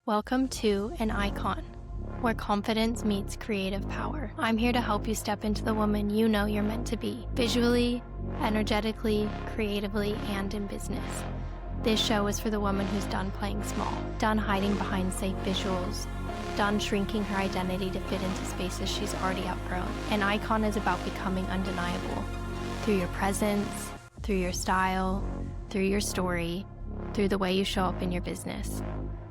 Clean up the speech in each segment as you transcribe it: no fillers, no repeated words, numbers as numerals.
Welcome to An Icon, where confidence meets creative power. I'm here to help you step into the woman you know you're meant to be, visually, energetically, creatively, and in business. This show is for the woman who's done playing small, done hiding behind safe visuals, done shrinking her identity to fit into spaces she's already outgrown. An Icon is about becoming undeniable through your presence, through your style, through your story, through the way you show up in your business.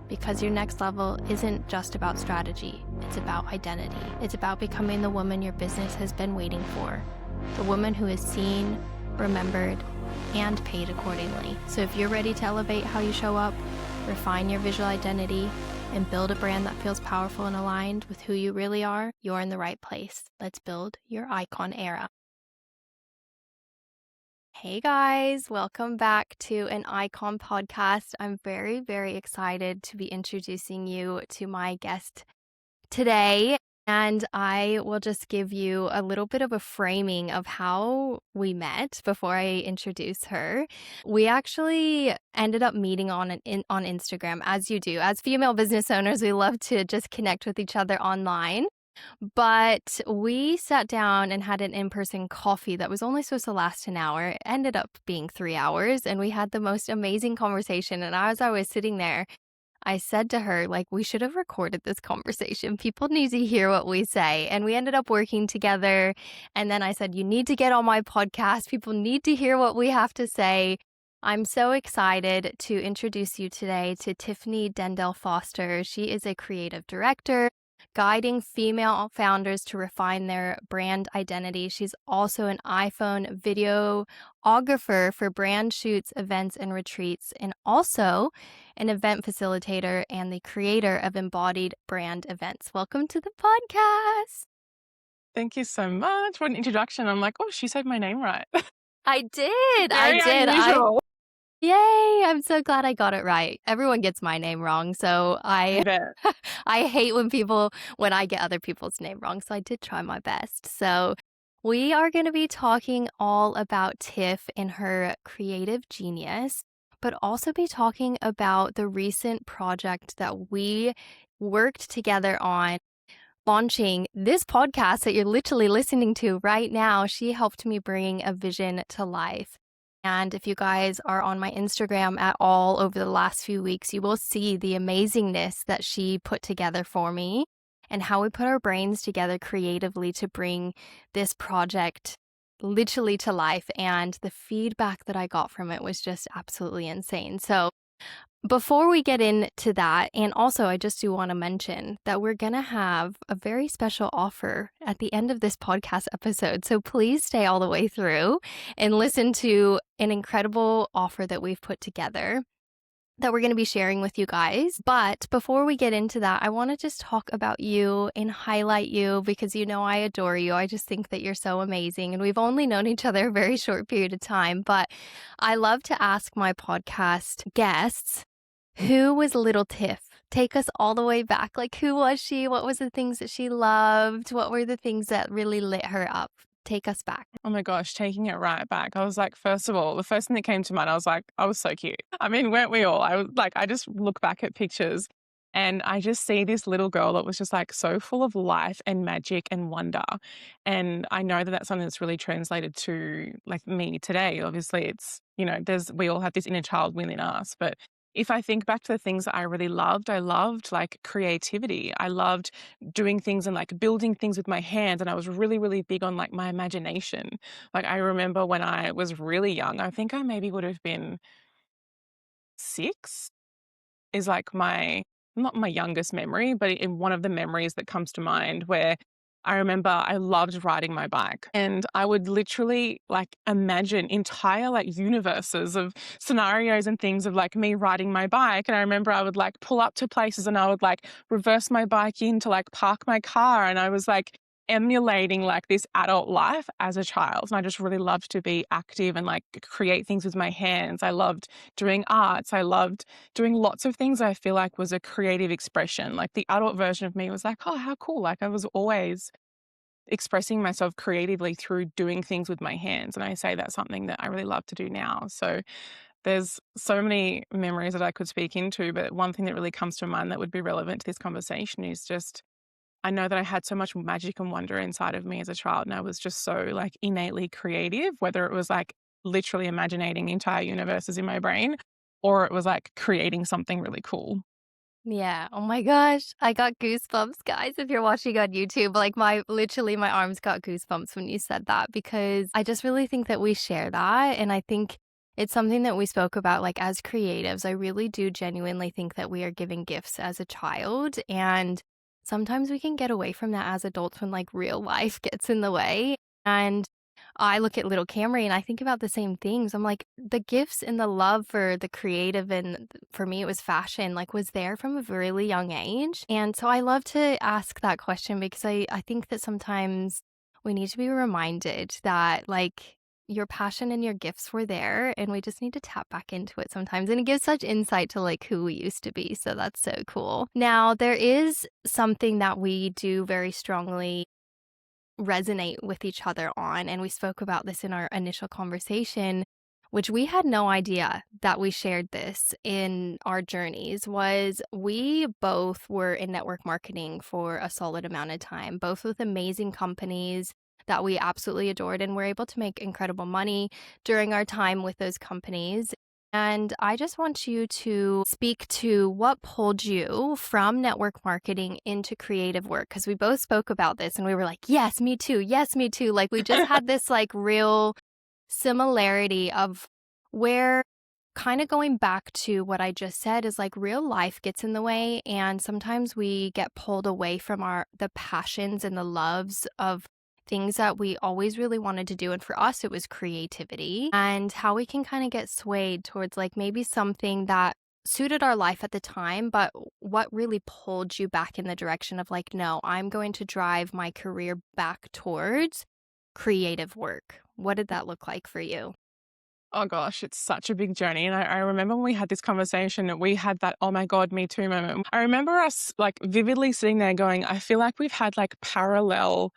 Because your next level isn't just about strategy, it's about identity. It's about becoming the woman your business has been waiting for, the woman who is seen, remembered, and paid accordingly. So if you're ready to elevate how you show up, refine your visual identity, and build a brand that feels powerful and aligned with who you really are, you're in the right place. Let's build your icon era. Hey guys, welcome back to an Icon podcast. I'm very, very excited to be introducing you to my guest today. And I will just give you a little bit of a framing of how we met before I introduce her. We actually ended up meeting on Instagram, as you do. As female business owners, we love to just connect with each other online. But we sat down and had an in-person coffee that was only supposed to last an hour. It ended up being 3 hours, and we had the most amazing conversation. And as I was sitting there, I said to her, we should have recorded this conversation. People need to hear what we say. And we ended up working together. And then I said, you need to get on my podcast. People need to hear what we have to say. I'm so excited to introduce you today to Tiffany Dendal Foster. She is a creative director, guiding female founders to refine their brand identity. She's also an iPhone videographer for brand shoots, events, and retreats, and also an event facilitator and the creator of embodied brand events. Welcome to the podcast. Thank you so much. What an introduction. I'm like, oh, she said my name right. I did. Very unusual. Yay, I'm so glad I got it right. Everyone gets my name wrong, so I bet. I hate when I get other people's name wrong, so I did try my best. So we are going to be talking all about Tiff and her creative genius, but also be talking about the recent project that we worked together on, launching this podcast that you're literally listening to right now. She helped me bring a vision to life. And if you guys are on my Instagram at all over the last few weeks, you will see the amazingness that she put together for me and how we put our brains together creatively to bring this project literally to life. And the feedback that I got from it was just absolutely insane. So before we get into that, and also I just do want to mention that we're going to have a very special offer at the end of this podcast episode. So please stay all the way through and listen to an incredible offer that we've put together that we're going to be sharing with you guys. But before we get into that, I want to just talk about you and highlight you because I adore you. I just think that you're so amazing. And we've only known each other a very short period of time. But I love to ask my podcast guests, who was little Tiff? Take us all the way back. Who was she? What was the things that she loved? What were the things that really lit her up? Take us back. Oh my gosh, taking it right back. I was like, first of all, the first thing that came to mind, I was like, I was so cute. I mean, weren't we all? I just look back at pictures and I just see this little girl that was just so full of life and magic and wonder. And I know that that's something that's really translated to me today. Obviously it's, we all have this inner child within us, but if I think back to the things that I really loved, I loved creativity. I loved doing things and building things with my hands. And I was really, really big on my imagination. I remember when I was really young, I think I maybe would have been 6 is not my youngest memory, but in one of the memories that comes to mind where I remember I loved riding my bike and I would literally imagine entire universes of scenarios and things of me riding my bike. And I remember I would pull up to places and I would reverse my bike in to park my car. And I was emulating this adult life as a child. And I just really loved to be active and create things with my hands. I loved doing arts. I loved doing lots of things I feel was a creative expression. The adult version of me was oh, how cool. I was always expressing myself creatively through doing things with my hands. And I say that's something that I really love to do now. So There's so many memories that I could speak into, but one thing that really comes to mind that would be relevant to this conversation is just I know that I had so much magic and wonder inside of me as a child, and I was just so like innately creative, whether it was like literally imagining entire universes in my brain or it was like creating something really cool. Yeah. Oh my gosh. I got goosebumps, guys. If you're watching on YouTube, like my literally my arms got goosebumps when you said that because I just really think that we share that. And I think it's something that we spoke about like as creatives. I really do genuinely think that we are giving gifts as a child. And sometimes we can get away from that as adults when like real life gets in the way. And I look at little Camry and I think about the same things. I'm like, the gifts and the love for the creative and for me it was fashion, like was there from a really young age. And so I love to ask that question because I think that sometimes we need to be reminded that like your passion and your gifts were there and we just need to tap back into it sometimes. And it gives such insight to like who we used to be. So that's so cool. Now, there is something that we do very strongly resonate with each other on. And we spoke about this in our initial conversation, which we had no idea that we shared this in our journeys, was we both were in network marketing for a solid amount of time, both with amazing companies that we absolutely adored and were able to make incredible money during our time with those companies. And I just want you to speak to what pulled you from network marketing into creative work. Cause we both spoke about this and we were like, yes, me too. Yes, me too. Like we just had this like real similarity of where kind of going back to what I just said is like real life gets in the way and sometimes we get pulled away from our the passions and the loves of things that we always really wanted to do, and for us it was creativity, and how we can kind of get swayed towards like maybe something that suited our life at the time, but what really pulled you back in the direction of like, no, I'm going to drive my career back towards creative work. What did that look like for you? Oh gosh, it's such a big journey. And I remember when we had this conversation, we had that, oh my God, me too moment. I remember us like vividly sitting there going, I feel like we've had like parallel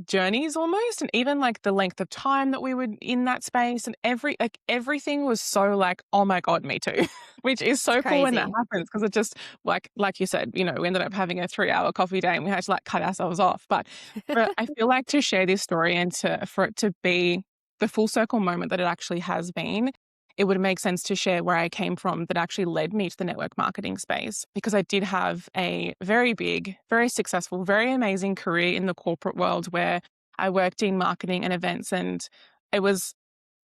journeys almost, and even like the length of time that we were in that space and everything was so like, oh my God, me too. Which is It's so cool when that crazy. happens because it just like you said, we ended up having a 3-hour coffee day and we had to like cut ourselves off. But I feel like to share this story and for it to be the full circle moment that it actually has been, it would make sense to share where I came from that actually led me to the network marketing space, because I did have a very big, very successful, very amazing career in the corporate world where I worked in marketing and events, and it was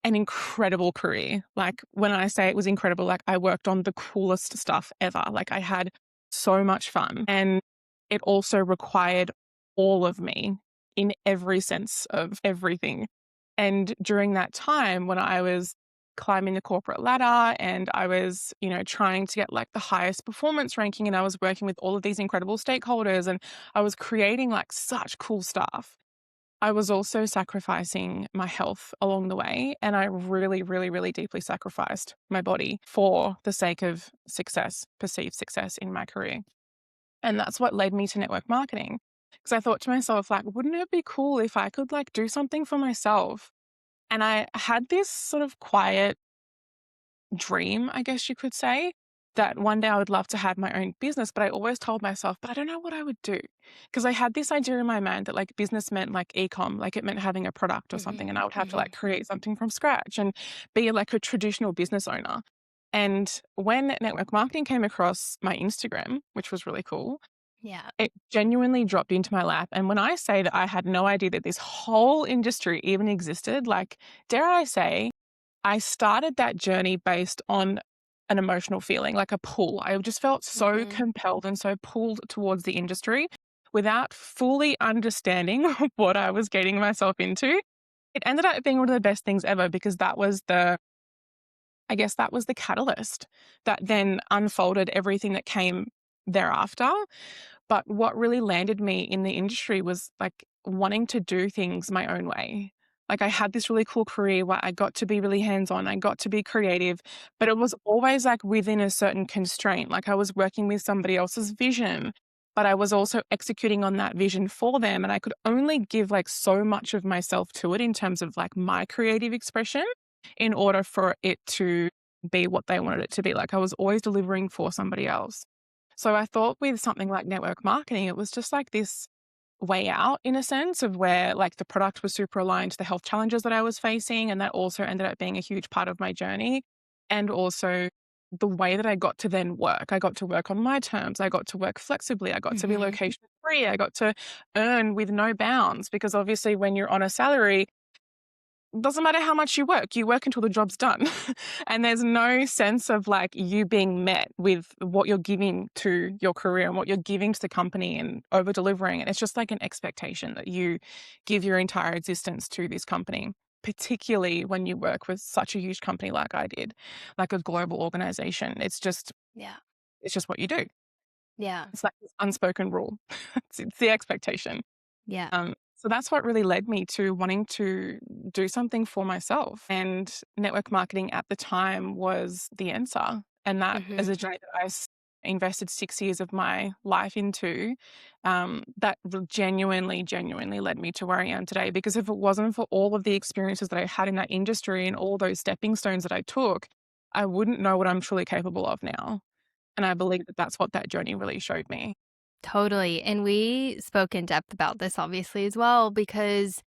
an incredible career. Like when I say it was incredible, like I worked on the coolest stuff ever. Like I had so much fun, and it also required all of me in every sense of everything. And during that time when I was climbing the corporate ladder and I was, trying to get like the highest performance ranking and I was working with all of these incredible stakeholders and I was creating like such cool stuff. I was also sacrificing my health along the way. And I really, really, really deeply sacrificed my body for the sake of success, perceived success in my career. And that's what led me to network marketing. Because I thought to myself, like, wouldn't it be cool if I could like do something for myself? And I had this sort of quiet dream, I guess you could say, that one day I would love to have my own business. But I always told myself, but I don't know what I would do. Because I had this idea in my mind that like business meant like e-com, like it meant having a product or something. And Mhm, I would have to like mhm. create something from scratch and be like a traditional business owner. And when network marketing came across my Instagram, which was really cool, Yeah. it genuinely dropped into my lap. And when I say that I had no idea that this whole industry even existed, like, dare I say, I started that journey based on an emotional feeling, like a pull. I just felt so Mhm. compelled and so pulled towards the industry without fully understanding what I was getting myself into. It ended up being one of the best things ever because I guess that was the catalyst that then unfolded everything that came thereafter. But what really landed me in the industry was like wanting to do things my own way. Like I had this really cool career where I got to be really hands on, I got to be creative, but it was always like within a certain constraint. Like I was working with somebody else's vision, but I was also executing on that vision for them. And I could only give like so much of myself to it in terms of like my creative expression in order for it to be what they wanted it to be. Like I was always delivering for somebody else. So I thought with something like network marketing, it was just like this way out in a sense of where like the product was super aligned to the health challenges that I was facing. And that also ended up being a huge part of my journey. And also the way that I got to then work. I got to work on my terms. I got to work flexibly. I got to be Mhm. location free. I got to earn with no bounds because obviously when you're on a salary, doesn't matter how much you work until the job's done. And there's no sense of like you being met with what you're giving to your career and what you're giving to the company and over delivering. And it's just like an expectation that you give your entire existence to this company, particularly when you work with such a huge company like I did, like a global organization. Yeah. It's just what you do. Yeah. It's like this unspoken rule. It's the expectation. Yeah. So that's what really led me to wanting to do something for myself. And network marketing at the time was the answer. And that is Mhm. a journey that invested 6 years of my life into. Genuinely led me to where I am today. Because if it wasn't for all of the experiences that I had in that industry and all those stepping stones that I took, I wouldn't know what I'm truly capable of now. And I believe that that's what that journey really showed me. Totally. And we spoke in depth about this obviously as well because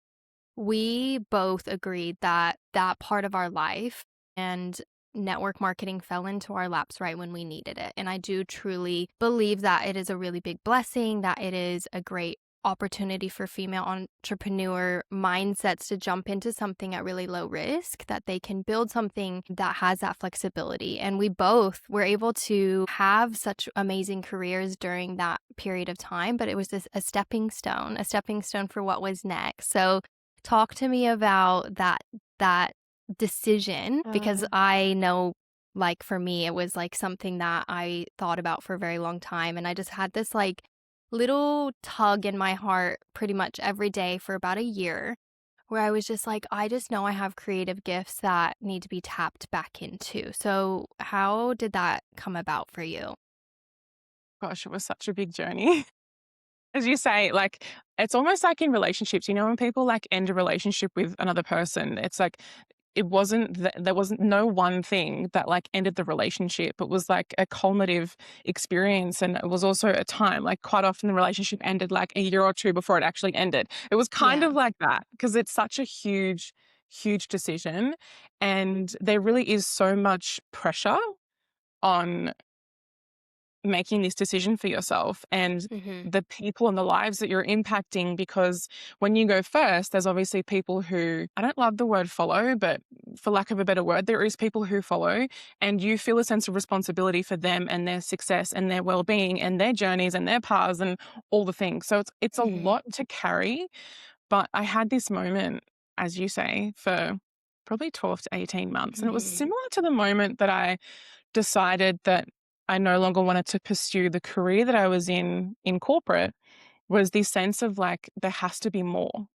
we both agreed that that part of our life and network marketing fell into our laps right when we needed it. And I do truly believe that it is a really big blessing, that it is a great opportunity for female entrepreneur mindsets to jump into something at really low risk, that they can build something that has that flexibility. And we both were able to have such amazing careers during that period of time, but it was a a stepping stone for what was next. So talk to me about that decision because I know, like, for me, it was, like, something that I thought about for a very long time, and I just had this, like, little tug in my heart pretty much every day for about a year where I was just like, "I just know I have creative gifts that need to be tapped back into." So, how did that come about for you? Gosh, it was such a big journey. As you say, like, it's almost like in relationships, when people, like, end a relationship with another person, it's like it wasn't th there wasn't no one thing that, like, ended the relationship. It was, like, a culminative experience, and it was also a time. Like, quite often the relationship ended, like, a year or 2 before it actually ended. It was kind Yeah. of like that because it's such a huge, huge decision, and there really is so much pressure on making this decision for yourself and Mhm. the people and the lives that you're impacting because when you go first, there's obviously people who I don't love the word follow, but for lack of a better word, there is people who follow and you feel a sense of responsibility for them and their success and their well-being and their journeys and their paths and all the things. So it's a Mhm. lot to carry. But I had this moment, as you say, for probably 12 to 18 months. And it was Mhm. similar to the moment that I decided that I no longer wanted to pursue the career that I was in corporate was this sense of like, there has to be more.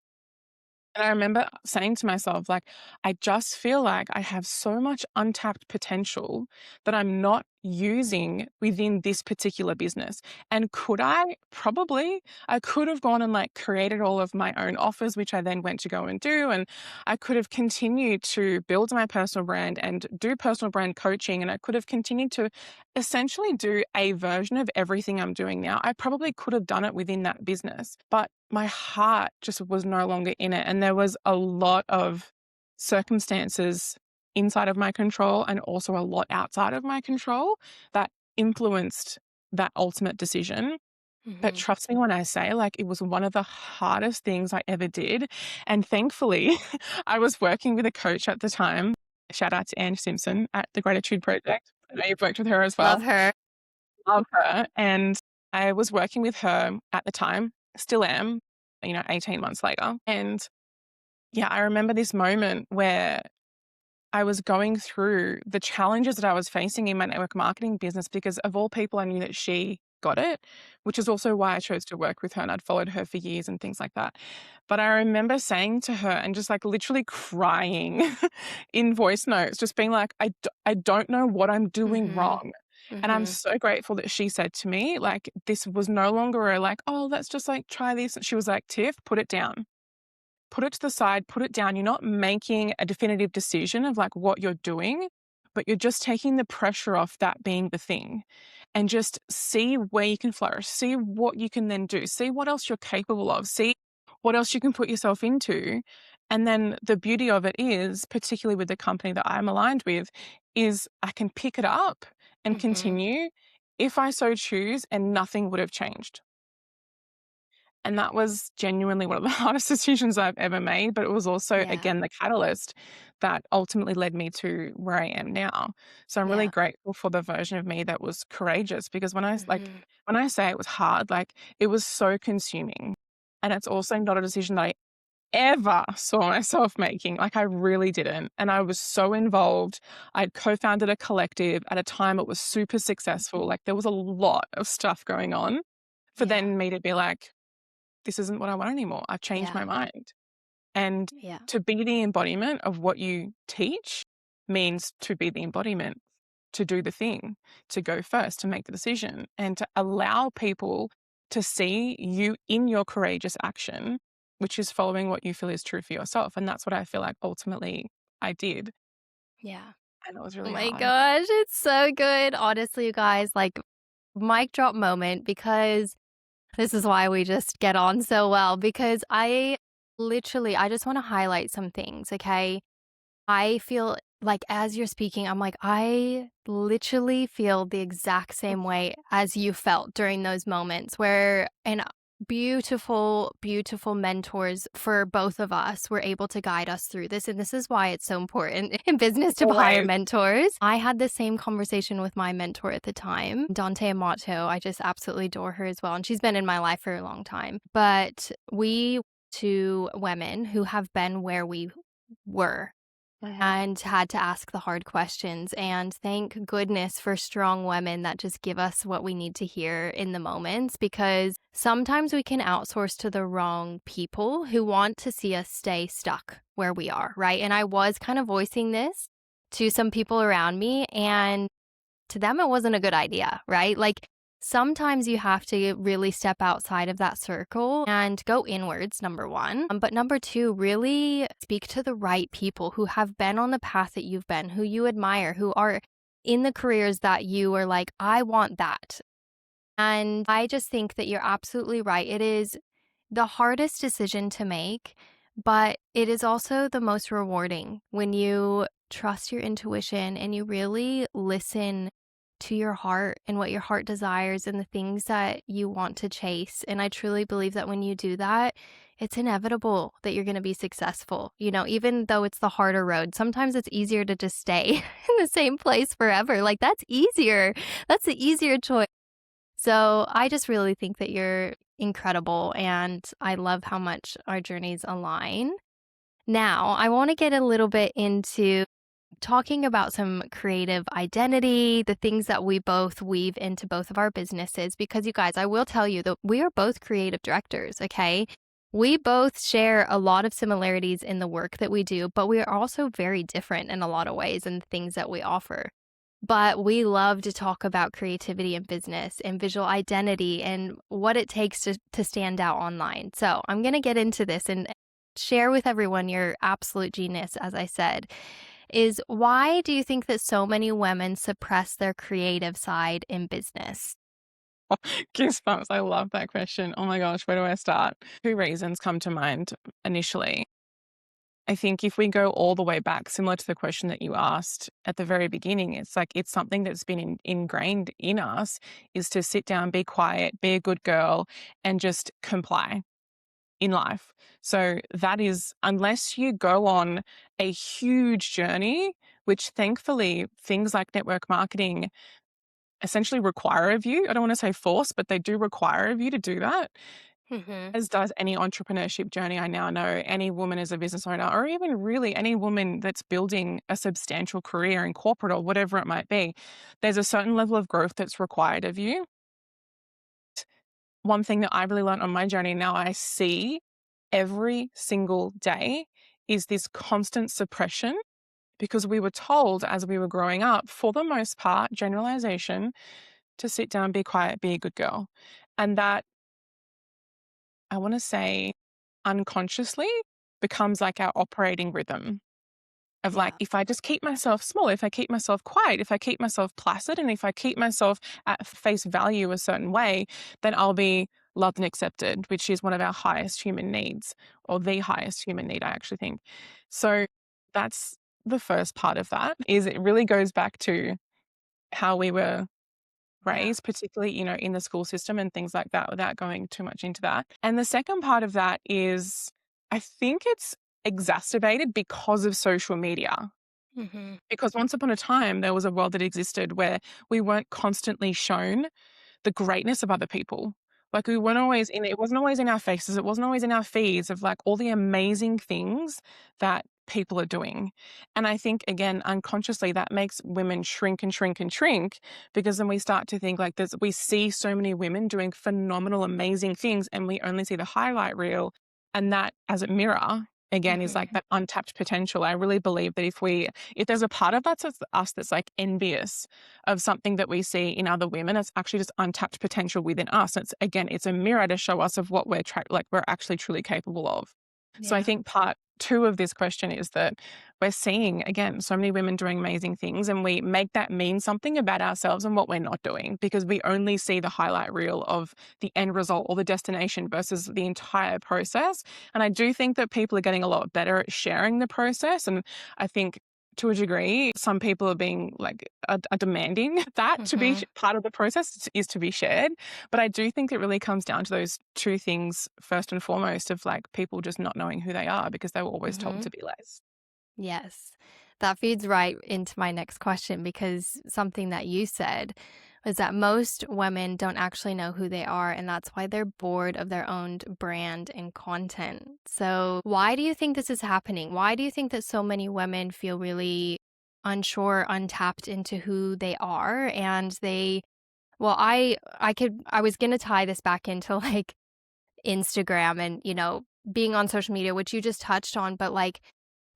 And I remember saying to myself, like, I just feel like I have so much untapped potential that I'm not using within this particular business. And could I? Probably. I could have gone and like created all of my own offers, which I then went to go and do. And I could have continued to build my personal brand and do personal brand coaching. And I could have continued to essentially do a version of everything I'm doing now. I probably could have done it within that business, but my heart just was no longer in it. And there was a lot of circumstances inside of my control and also a lot outside of my control that influenced that ultimate decision. But Mhm. trust me when I say, like, it was one of the hardest things I ever did. And thankfully, I was working with a coach at the time. Shout out to Anne Simpson at the Gratitude Project. I know you've worked with her as Love well. her. Love her. And I was working with her at the time, still am, 18 months later. And yeah, I remember this moment where I was going through the challenges that I was facing in my network marketing business because of all people, I knew that she got it, which is also why I chose to work with her and I'd followed her for years and things like that. But I remember saying to her and just like literally crying in voice notes, just being like, I don't know what I'm doing Mhm. wrong. And I'm Mhm. so grateful that she said to me, like, this was no longer a like, oh, let's just like try this. She was like, Tiff, put it down, put it to the side, put it down. You're not making a definitive decision of like what you're doing, but you're just taking the pressure off that being the thing and just see where you can flourish, see what you can then do, see what else you're capable of, see what else you can put yourself into. And then the beauty of it is, particularly with the company that I'm aligned with, is I can pick it up and Mhm. continue if I so choose, and nothing would have changed. And that was genuinely one of the hardest decisions I've ever made, but it was also, Yeah. again, the catalyst that ultimately led me to where I am now. So I'm really Yeah. grateful for the version of me that was courageous, because Mhm. when I say it was hard, like, it was so consuming. And it's also not a decision that I ever saw myself making. Like, I really didn't. And I was so involved. I'd co-founded a collective at a time it was super successful. Like, there was a lot of stuff going on for Yeah. then me to be like, this isn't what I want anymore. I've changed Yeah. my mind. And Yeah. to be the embodiment of what you teach means to be the embodiment, to do the thing, to go first, to make the decision, and to allow people to see you in your courageous action, which is following what you feel is true for yourself. And that's what I feel like ultimately I did. Yeah. And it was Oh really my hard. gosh, it's so good. Honestly, you guys, like, mic drop moment, because this is why we just get on so well, because I just want to highlight some things, okay? I feel like as you're speaking, I'm like, I literally feel the exact same way as you felt during those moments where, and beautiful, beautiful mentors for both of us were able to guide us through this. And this is why it's so important in business to hire Always. mentors. I had the same conversation with my mentor at the time, Dante Amato. I just absolutely adore her as well. And she's been in my life for a long time. But we, two women who have been where we were Mhm. and had to ask the hard questions. And thank goodness for strong women that just give us what we need to hear in the moments, because sometimes we can outsource to the wrong people who want to see us stay stuck where we are, right? And I was kind of voicing this to some people around me, and to them it wasn't a good idea, right? Like, sometimes you have to really step outside of that circle and go inwards, number one. But number two, really speak to the right people who have been on the path that you've been, who you admire, who are in the careers that you are like, I want that. And I just think that you're absolutely right. It is the hardest decision to make, but it is also the most rewarding when you trust your intuition and you really listen to your heart and what your heart desires and the things that you want to chase. And I truly believe that when you do that, it's inevitable that you're going to be successful. You know, even though it's the harder road, sometimes it's easier to just stay in the same place forever. Like, that's easier. That's the easier choice. So I just really think that you're incredible, and I love how much our journeys align. Now, I want to get a little bit into talking about some creative identity, the things that we both weave into both of our businesses, because you guys, I will tell you that we are both creative directors, okay? We both share a lot of similarities in the work that we do, but we are also very different in a lot of ways in the things that we offer. But we love to talk about creativity in business and visual identity and what it takes to stand out online. So I'm going to get into this and share with everyone your absolute genius, as I said, is why do you think that so many women suppress their creative side in business? Goosebumps. I love that question. Oh my gosh, where do I start? Two reasons come to mind initially. I think if we go all the way back, similar to the question that you asked at the very beginning, it's like it's something that's been ingrained in us, is to sit down, be quiet, be a good girl, and just comply in life. So that is, unless you go on a huge journey, which thankfully things like network marketing essentially require of you. I don't want to say force, but they do require of you to do that, Mhm. as does any entrepreneurship journey I now know. Any woman as a business owner, or even really any woman that's building a substantial career in corporate or whatever it might be, there's a certain level of growth that's required of you. One thing that I really learned on my journey, now I see every single day, is this constant suppression, because we were told as we were growing up, for the most part, generalization, to sit down, be quiet, be a good girl. And that, I want to say, unconsciously becomes like our operating rhythm. of like, Yeah. if I just keep myself small, if I keep myself quiet, if I keep myself placid, and if I keep myself at face value a certain way, then I'll be loved and accepted, which is one of our highest human needs, or the highest human need, I actually think. So that's the first part of that, is it really goes back to how we were Yeah. raised, particularly, in the school system and things like that, without going too much into that. And the second part of that is, I think it's exacerbated because of social media. Mhm. Because once upon a time, there was a world that existed where we weren't constantly shown the greatness of other people. Like, we weren't always in it wasn't always in our faces, it wasn't always in our feeds of, like, all the amazing things that people are doing. And I think, again, unconsciously, that makes women shrink and shrink and shrink, because then we start to think, like, we see so many women doing phenomenal, amazing things, and we only see the highlight reel, and that, as a mirror, again, is like Mhm. that untapped potential. I really believe that if there's a part of us that's, like, envious of something that we see in other women, it's actually just untapped potential within us. It's a mirror to show us of what we're actually truly capable of. So I Yeah. think part two of this question is that we're seeing, again, so many women doing amazing things, and we make that mean something about ourselves and what we're not doing, because we only see the highlight reel of the end result or the destination versus the entire process. And I do think that people are getting a lot better at sharing the process. And I think, to a degree, some people are being like are demanding that to be Mhm. part of the process is to be shared. But I do think it really comes down to those two things first and foremost, of like people just not knowing who they are because they were always told Mhm. to be less. Yes. That feeds right into my next question because something that you said was that most women don't actually know who they are, and that's why they're bored of their own brand and content. So, why do you think this is happening? Why do you think that so many women feel really unsure, untapped into who they are? And I was gonna tie this back into like Instagram and, being on social media, which you just touched on, but like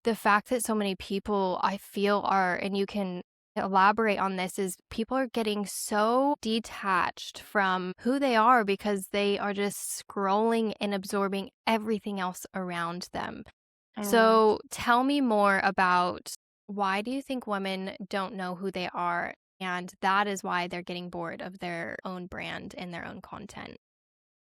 the fact that so many people I feel are, and you can elaborate on this, is people are getting so detached from who they are because they are just scrolling and absorbing everything else around them. Mm. So tell me more about why do you think women don't know who they are? And that is why they're getting bored of their own brand and their own content.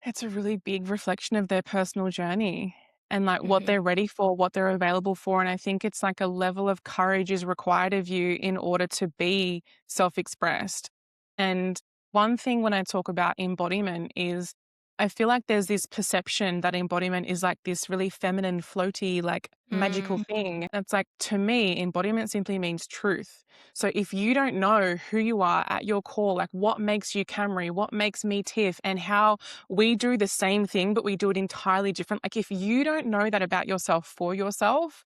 It's a really big reflection of their personal journey and like what Mhm. they're ready for, what they're available for. And I think it's like a level of courage is required of you in order to be self expressed. And one thing when I talk about embodiment is, I feel like there's this perception that embodiment is like this really feminine, floaty, like magical Mm. thing. It's like, to me, embodiment simply means truth. So if you don't know who you are at your core, like what makes you Camry, what makes me Tiff, and how we do the same thing, but we do it entirely different. Like, if you don't know that about yourself for yourself,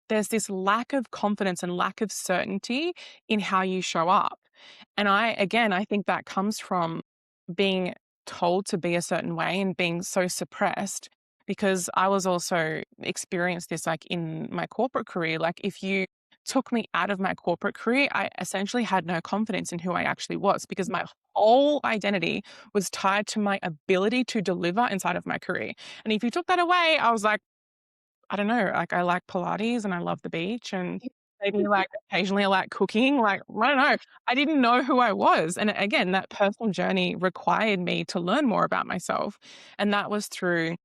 there's this lack of confidence and lack of certainty in how you show up. And I think that comes from being told to be a certain way and being so suppressed, because I was also experienced this like in my corporate career. Like, if you took me out of my corporate career, I essentially had no confidence in who I actually was, because my whole identity was tied to my ability to deliver inside of my career. And if you took that away, I was like, I don't know, like, I like Pilates and I love the beach, and maybe, like, occasionally I like cooking, like, I don't know. I didn't know who I was, and again, that personal journey required me to learn more about myself, and that was through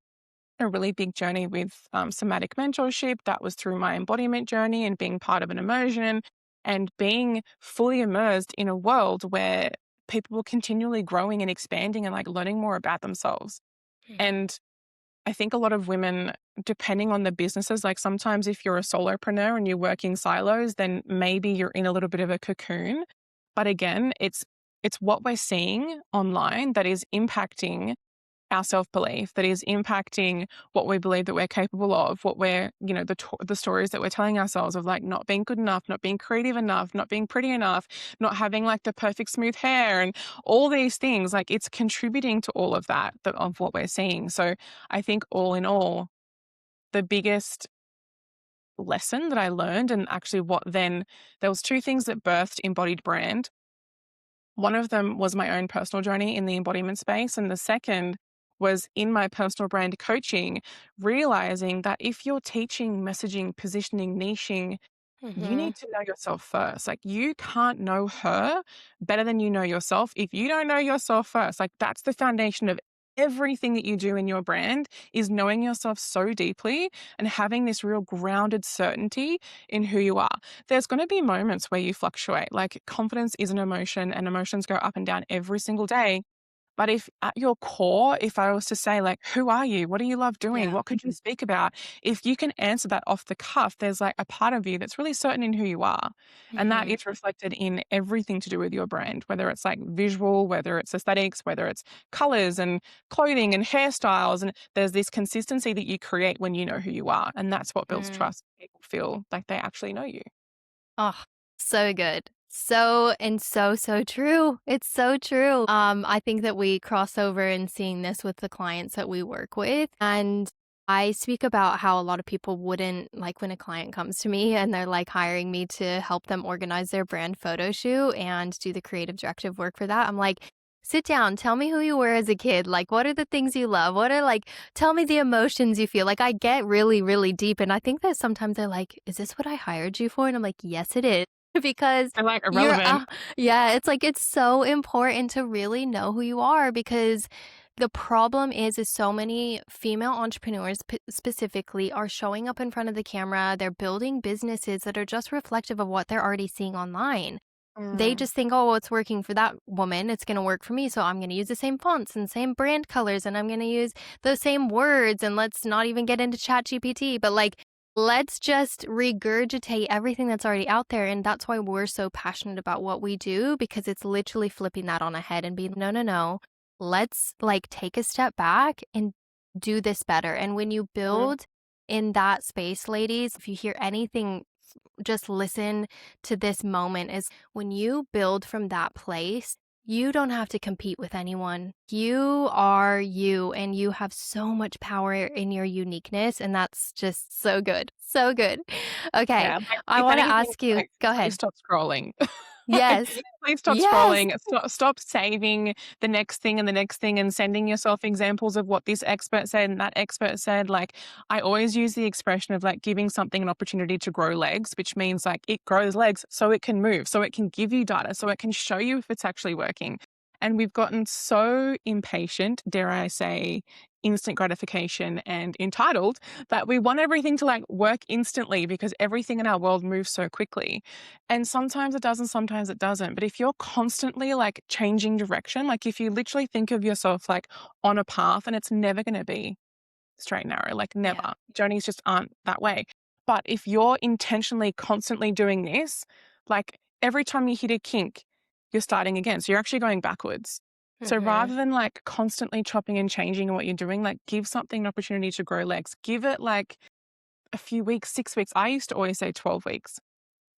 a really big journey with, somatic mentorship. That was through my embodiment journey and being part of an immersion and being fully immersed in a world where people were continually growing and expanding and, like, learning more about themselves. Mhm. And I think a lot of women, depending on the businesses, like sometimes if you're a solopreneur and you work in silos, then maybe you're in a little bit of a cocoon. But again, it's what we're seeing online that is impacting our self-belief, that is impacting what we believe that we're capable of, what we're, the stories that we're telling ourselves of like not being good enough, not being creative enough, not being pretty enough, not having like the perfect smooth hair, and all these things, like it's contributing to all of that of what we're seeing. So I think all in all, the biggest lesson that I learned, and actually what then, there was two things that birthed embodied brand. One of them was my own personal journey in the embodiment space. And the second was in my personal brand coaching, realizing that if you're teaching, messaging, positioning, niching, You Mhm. need to know yourself first. Like, you can't know her better than you know yourself if you don't know yourself first. Like, that's the foundation of everything that you do in your brand is knowing yourself so deeply and having this real grounded certainty in who you are. There's going to be moments where you fluctuate. Like, confidence is an emotion and emotions go up and down every single day. But if at your core, if I was to say, like, who are you? What do you love doing? Yeah. What could you speak about? If you can answer that off the cuff, there's like a part of you that's really certain in who you are. And that Mhm. is reflected in everything to do with your brand, whether it's like visual, whether it's aesthetics, whether it's colors and clothing and hairstyles. And there's this consistency that you create when you know who you are. And that's what builds Mm. trust. People feel like they actually know you. Oh, so good. So and so, so true. It's so true. I think that we cross over in seeing this with the clients that we work with. And I speak about how a lot of people wouldn't like when a client comes to me and they're like hiring me to help them organize their brand photo shoot and do the creative directive work for that. I'm like, sit down, tell me who you were as a kid. Like, what are the things you love? What are like, tell me the emotions you feel. Like, I get really, really deep. And I think that sometimes they're like, is this what I hired you for? And I'm like, yes, it is. Because And like you're irrelevant. yeah, it's like it's so important to really know who you are because the problem is so many female entrepreneurs specifically are showing up in front of the camera, they're building businesses that are just reflective of what they're already seeing online. They Mm, just think, "Oh, well, it's working for that woman, it's gonna work for me, so I'm gonna use the same fonts and same brand colors, and I'm gonna use those same words, and let's not even get into ChatGPT, but, like, let's just regurgitate everything that's already out there," and that's why we're so passionate about what we do because it's literally flipping that on a head and being, "No, no, no. Let's, like, take a step back and do this better," and when you mm, build in that space, ladies, if you hear anything, just listen to this moment is when you build from that place, you don't have to compete with anyone. You are you, and you have so much power in your uniqueness. And that's just so good. So good. Okay. yeah, like, I if want to anything, ask you, like, go please ahead. stop scrolling. Like, Yes. please stop Yes. scrolling. Stop saving the next thing and the next thing and sending yourself examples of what this expert said and that expert said. Like, I always use the expression of, like, giving something an opportunity to grow legs, which means, like, it grows legs so it can move, so it can give you data, so it can show you if it's actually working. And we've gotten so impatient, dare I say, instant gratification and entitled that we want everything to, like, work instantly because everything in our world moves so quickly. And sometimes it does and sometimes it doesn't. But if you're constantly, like, changing direction, like, if you literally think of yourself, like, on a path and it's never going to be straight and narrow, like, Yeah. never. Journeys just aren't that way. But if you're intentionally constantly doing this, like, every time you hit a kink, you're starting again. So you're actually going backwards. So Hmm. rather than, like, constantly chopping and changing what you're doing, like, give something an opportunity to grow legs. Give it, like, a few weeks, 6 weeks. I used to always say 12 weeks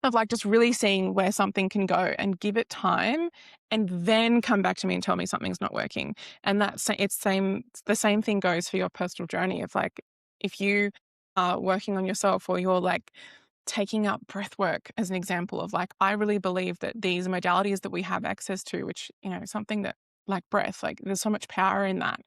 of, like, just really seeing where something can go and give it time and then come back to me and tell me something's not working. And that's the same thing goes for your personal journey of, like, if you are working on yourself or you're, like, taking up breath work as an example of, like, I really believe that these modalities that we have access to, which, something that like breath, like, there's so much power in that.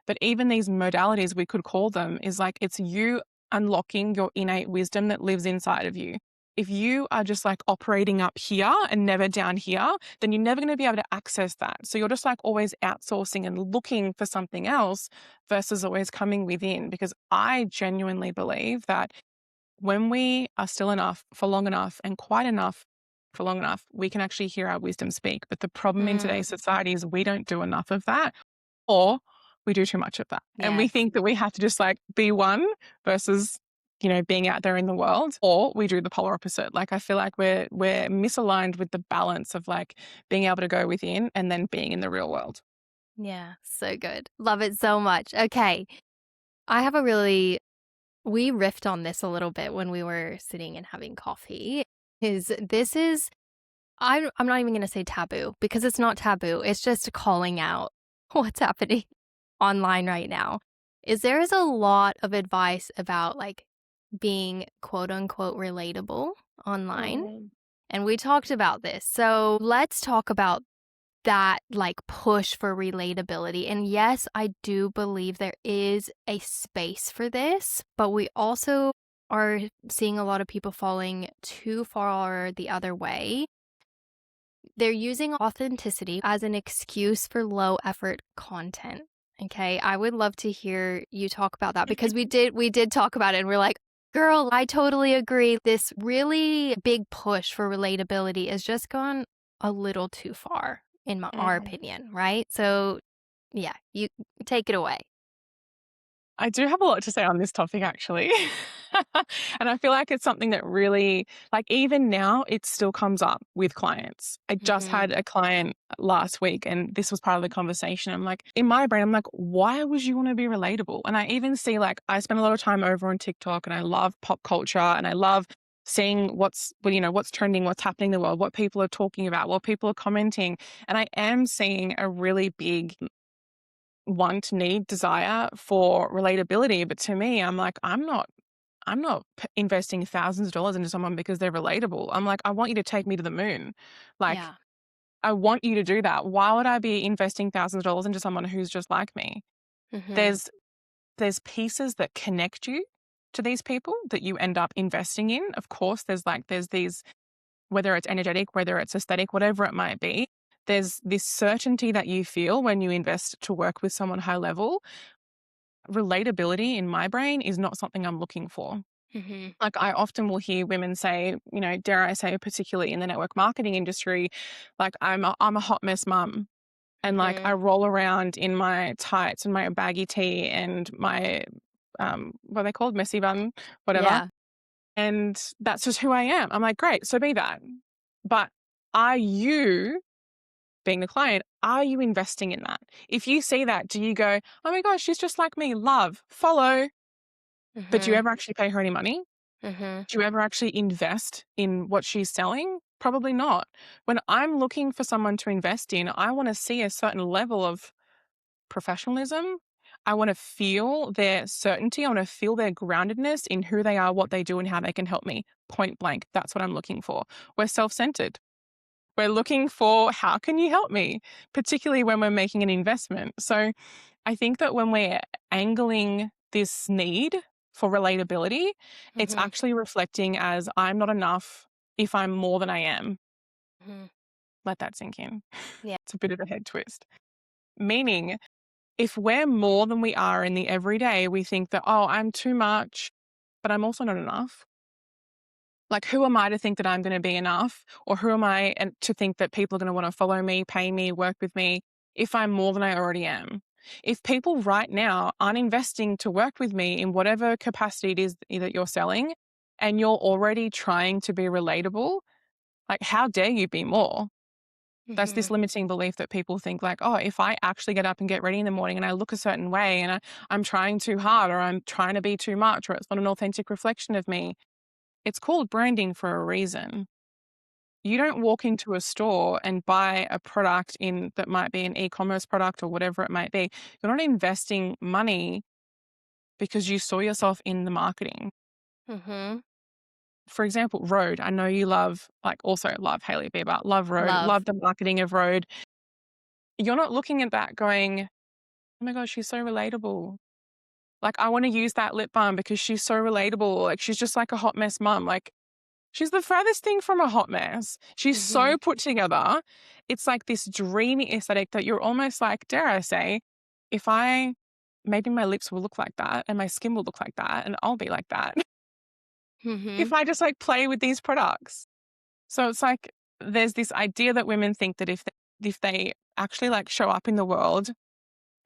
But even these modalities, we could call them, is like it's you unlocking your innate wisdom that lives inside of you. If you are just, like, operating up here and never down here, then you're never going to be able to access that. So you're just, like, always outsourcing and looking for something else versus always coming within. Because I genuinely believe that when we are still enough for long enough and quiet enough for long enough, we can actually hear our wisdom speak. But the problem in Mm, today's society is we don't do enough of that or we do too much of that. And we yes. think that we have to just, like, be one versus, being out there in the world, or we do the polar opposite. Like, I feel like we're misaligned with the balance of, like, being able to go within and then being in the real world. Yeah. So good. Love it so much. Okay. I have a really We riffed on this a little bit when we were sitting and having coffee. Is this is I'm not even gonna say taboo because it's not taboo. It's just calling out what's happening online right now. Is there is a lot of advice about like being quote unquote relatable online. Mm, And we talked about this. So let's talk about that like push for relatability. And yes, I do believe there is a space for this, but we also are seeing a lot of people falling too far the other way. They're using authenticity as an excuse for low effort content. Okay. I would love to hear you talk about that because we did talk about it and we're like, girl, I totally agree. This really big push for relatability has just gone a little too far in our Mm. opinion, right? So yeah, you take it away. I do have a lot to say on this topic actually. And I feel like it's something that really, like, even now, it still comes up with clients. I just Mhm. had a client last week, and this was part of the conversation. I'm like, in my brain, I'm like, why would you want to be relatable? And I even see, like, I spend a lot of time over on TikTok and I love pop culture and I love seeing what's trending, what's happening in the world, what people are talking about, what people are commenting. And I am seeing a really big want, need, desire for relatability. But to me, I'm like, I'm not investing thousands of dollars into someone because they're relatable. I'm like, I want you to take me to the moon. Like, Yeah. I want you to do that. Why would I be investing thousands of dollars into someone who's just like me? Mhm. There's there's pieces that connect you to these people that you end up investing in. Of course, there's these, whether it's energetic, whether it's aesthetic, whatever it might be. There's this certainty that you feel when you invest to work with someone high level. Relatability in my brain is not something I'm looking for. Mhm. Like, I often will hear women say, dare I say, particularly in the network marketing industry, like, I'm a hot mess mum. And like, I Mhm. roll around in my tights and my baggy tee and my, what are they called? Messy bun, whatever. Yeah. And that's just who I am. I'm like, great, so be that. But are you, being the client, are you investing in that? If you see that, do you go, oh my gosh, she's just like me, love, follow? But do you Mhm. ever actually pay her any money? Mhm. Do you ever actually invest in what she's selling? Probably not. When I'm looking for someone to invest in, I want to see a certain level of professionalism. I want to feel their certainty. I want to feel their groundedness in who they are, what they do, and how they can help me. Point blank. That's what I'm looking for. We're self centered. We're looking for how can you help me, particularly when we're making an investment. So I think that when we're angling this need for relatability, it's Mhm. actually reflecting as I'm not enough if I'm more than I am. Mhm. Let that sink in. Yeah. It's a bit of a head twist. Meaning, if we're more than we are in the everyday, we think that, oh, I'm too much, but I'm also not enough. Like, who am I to think that I'm going to be enough? Or who am I to think that people are going to want to follow me, pay me, work with me if I'm more than I already am? If people right now aren't investing to work with me in whatever capacity it is that you're selling, and you're already trying to be relatable, like, how dare you be more? That's this Mhm. limiting belief that people think, like, oh, if I actually get up and get ready in the morning and I look a certain way and I'm trying too hard or I'm trying to be too much or it's not an authentic reflection of me, it's called branding for a reason. You don't walk into a store and buy a product in that might be an e-commerce product or whatever it might be. You're not investing money because you saw yourself in the marketing. Mhm. For example, Rode. I know you love, like, also love Hailey Bieber, love Rode, Love. love the marketing of Rode. You're not looking at that going, oh my gosh, she's so relatable. Like, I want to use that lip balm because she's so relatable. Like, she's just like a hot mess mum. Like, she's the furthest thing from a hot mess. She's Mhm. so put together. It's like this dreamy aesthetic that you're almost like, dare I say, if I, maybe my lips will look like that and my skin will look like that and I'll be like that if Mhm. I just like play with these products. So it's like there's this idea that women think that if they actually like show up in the world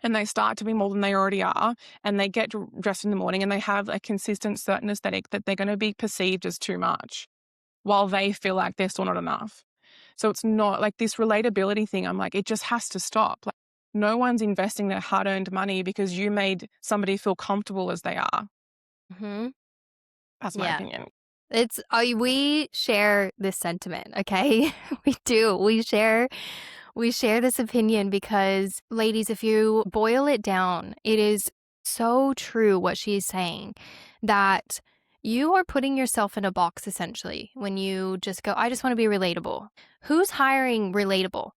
and they start to be more than they already are, and they get dressed in the morning and they have a consistent certain aesthetic, that they're going to be perceived as too much while they feel like they're still not enough. So it's not like this relatability thing. I'm like, it just has to stop. Like, no one's investing their hard earned money because you made somebody feel comfortable as they are. Mhm. That's my Yeah. opinion. It's we share this sentiment, okay? We do. We share this opinion because ladies, if you boil it down, it is so true what she's saying that you are putting yourself in a box essentially when you just go, I just want to be relatable. Who's hiring relatable?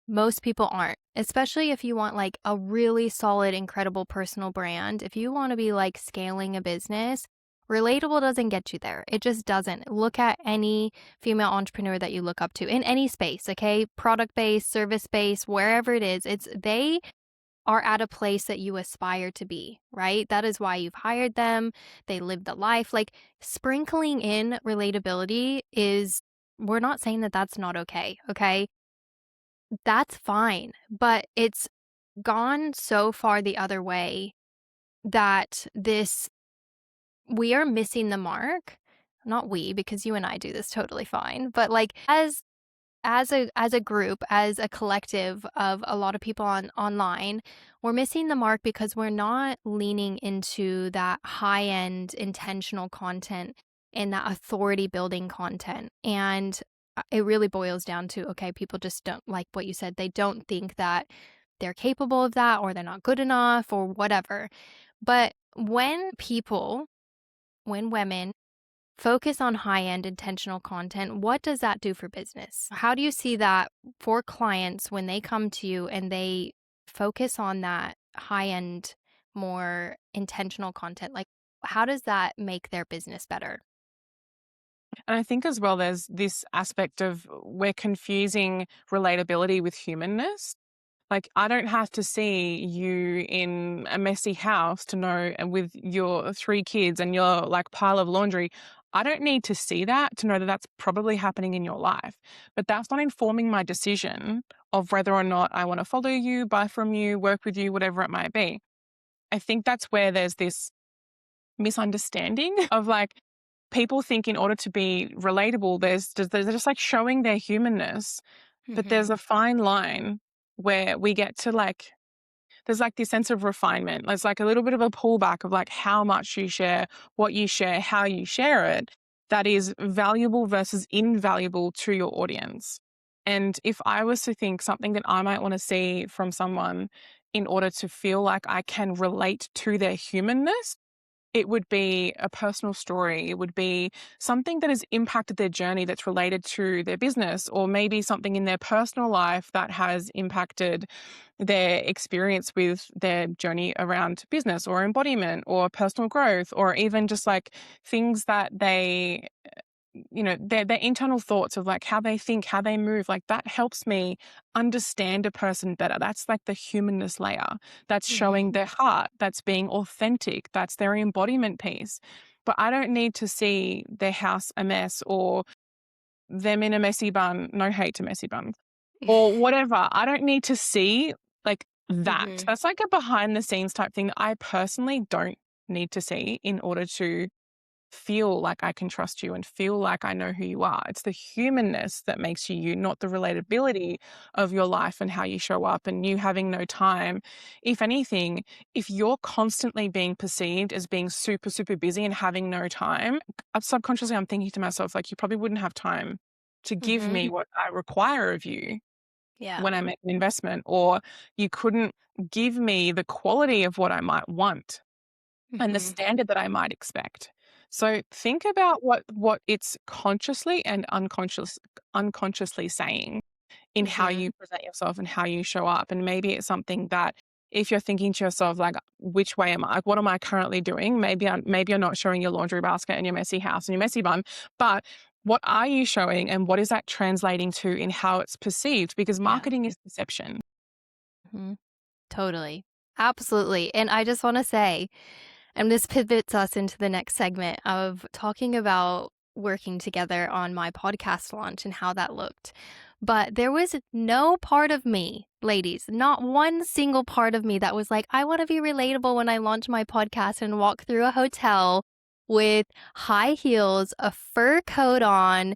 Most people aren't, especially if you want like a really solid, incredible personal brand. If you want to be like scaling a business, Relatable doesn't get you there. It just doesn't. Look at any female entrepreneur that you look up to in any space, okay? Product based, service based, wherever it is. They are at a place that you aspire to be, right? That is why you've hired them. They live the life. Like sprinkling in relatability is, we're not saying that that's not okay, okay? That's fine. But it's gone so far the other way that we are missing the mark. Not we, because you and I do this totally fine. But like as a group, as a collective of a lot of people online, we're missing the mark because we're not leaning into that high-end intentional content and that authority building content. And it really boils down to, okay, people just don't, like what you said, they don't think that they're capable of that, or they're not good enough, or whatever. But when women focus on high-end intentional content, what does that do for business? How do you see that for clients when they come to you and they focus on that high-end, more intentional content? Like, how does that make their business better? And I think as well, there's this aspect of we're confusing relatability with humanness. Like, I don't have to see you in a messy house to know, and with your 3 kids and your, like, pile of laundry. I don't need to see that to know that that's probably happening in your life. But that's not informing my decision of whether or not I wanna follow you, buy from you, work with you, whatever it might be. I think that's where there's this misunderstanding of, like, people think in order to be relatable, they're just, like, showing their humanness, but Mhm. there's a fine line where we get to, like, there's, like, this sense of refinement. There's, like, a little bit of a pullback of, like, how much you share, what you share, how you share it, that is valuable versus invaluable to your audience. And if I was to think something that I might wanna see from someone in order to feel like I can relate to their humanness, it would be a personal story. It would be something that has impacted their journey that's related to their business, or maybe something in their personal life that has impacted their experience with their journey around business or embodiment or personal growth, or even just like things that they, their internal thoughts of like how they think, how they move, like that helps me understand a person better. That's like the humanness layer. That's showing Mhm. their heart. That's being authentic. That's their embodiment piece. But I don't need to see their house a mess or them in a messy bun. No hate to messy buns or whatever. I don't need to see like that. Mhm. That's like a behind the scenes type thing that I personally don't need to see in order to feel like I can trust you and feel like I know who you are. It's the humanness that makes you you, not the relatability of your life and how you show up and you having no time. If anything, if you're constantly being perceived as being super, super busy and having no time, subconsciously I'm thinking to myself, like, you probably wouldn't have time to give Mhm. me what I require of you Yeah. when I make an investment, or you couldn't give me the quality of what I might want and the Mhm. standard that I might expect. So think about what it's consciously and unconsciously saying in how Mhm. you present yourself and how you show up. And maybe it's something that if you're thinking to yourself, like, which way am I? Like, what am I currently doing? Maybe you're not showing your laundry basket and your messy house and your messy bun, but what are you showing and what is that translating to in how it's perceived? Because Yeah. marketing is perception. Mhm. Totally. Absolutely. And I just want to say, and this pivots us into the next segment of talking about working together on my podcast launch and how that looked. But there was no part of me, ladies, not one single part of me that was like, I want to be relatable when I launch my podcast and walk through a hotel with high heels, a fur coat on,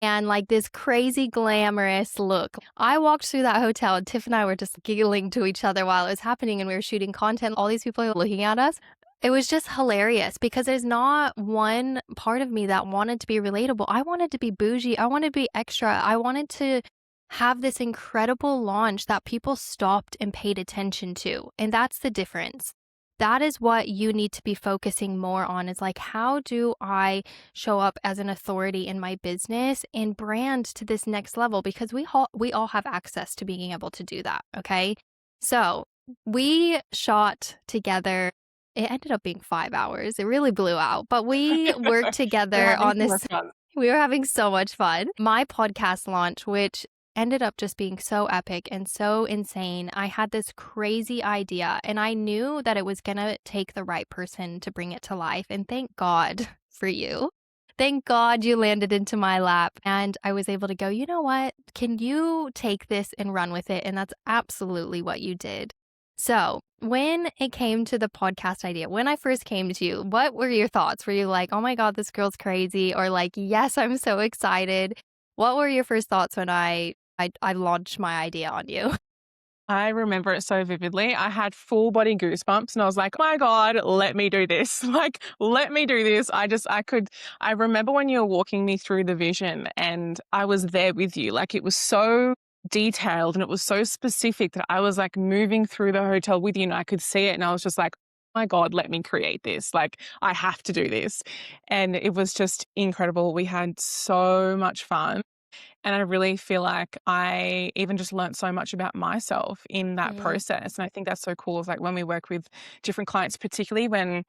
and like this crazy glamorous look. I walked through that hotel and Tiff and I were just giggling to each other while it was happening and we were shooting content. All these people are looking at us. It was just hilarious because there's not one part of me that wanted to be relatable. I wanted to be bougie. I wanted to be extra. I wanted to have this incredible launch that people stopped and paid attention to. And that's the difference. That is what you need to be focusing more on is like, how do I show up as an authority in my business and brand to this next level? Because we all have access to being able to do that, okay? So, we shot together It ended up being 5 hours. It really blew out, but we worked We're together having on so much this. fun. We were having so much fun. My podcast launch, which ended up just being so epic and so insane. I had this crazy idea and I knew that it was going to take the right person to bring it to life. And thank God for you. Thank God you landed into my lap and I was able to go, you know what? Can you take this and run with it? And that's absolutely what you did. So, when it came to the podcast idea, when I first came to you, what were your thoughts? Were you like, "Oh my god, this girl's crazy," or like, "Yes, I'm so excited"? What were your first thoughts when I launched my idea on you? I remember it so vividly. I had full body goosebumps and I was like, "Oh my God, let me do this." Like, let me do this. I remember when you were walking me through the vision and I was there with you. Like, it was so detailed and it was so specific that I was like moving through the hotel with you and I could see it. And I was just like, "Oh my God, let me create this. Like, I have to do this." And it was just incredible. We had so much fun. And I really feel like I even just learnt so much about myself in that Mhm. process. And I think that's so cool is like when we work with different clients, particularly when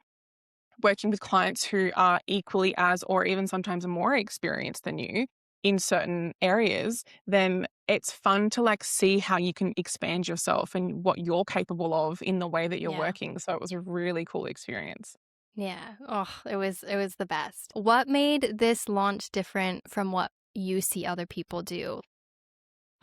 working with clients who are equally as or even sometimes more experienced than you in certain areas, then it's fun to like see how you can expand yourself and what you're capable of in the way that you're Yeah. working. So it was a really cool experience. Yeah. Oh, it was the best. What made this launch different from what you see other people do?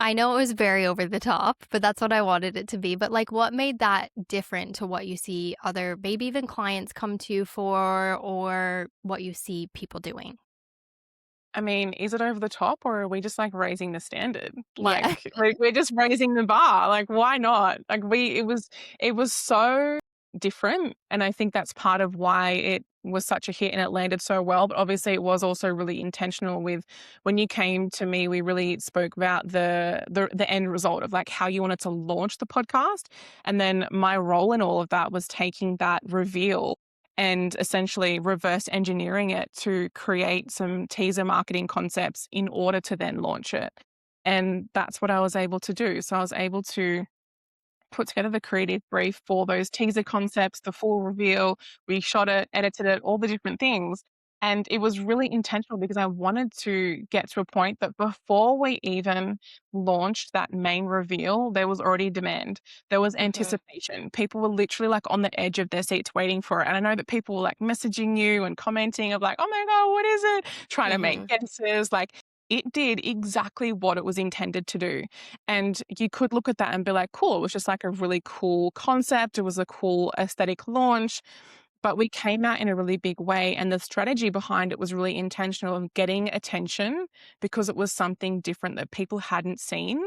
I know it was very over the top, but that's what I wanted it to be. But like, what made that different to what you see other, maybe even clients come to you for, or what you see people doing? I mean, is it over the top or are we just like raising the standard? Yeah. Like we're just raising the bar. Like why not? Like it was so different and I think that's part of why it was such a hit and it landed so well, but obviously it was also really intentional with when you came to me we really spoke about the end result of like how you wanted to launch the podcast and then my role in all of that was taking that reveal and essentially reverse engineering it to create some teaser marketing concepts in order to then launch it. And that's what I was able to do. So I was able to put together the creative brief for those teaser concepts, the full reveal. We shot it, edited it, all the different things. And it was really intentional because I wanted to get to a point that before we even launched that main reveal, there was already demand. There was Mhm. anticipation. People were literally like on the edge of their seats waiting for it. And I know that people were like messaging you and commenting of like, oh my God, what is it? Trying to make Mhm. guesses. Like it did exactly what it was intended to do. And you could look at that and be like, cool, it was just like a really cool concept. It was a cool aesthetic launch, but we came out in a really big way. And the strategy behind it was really intentional of getting attention because it was something different that people hadn't seen.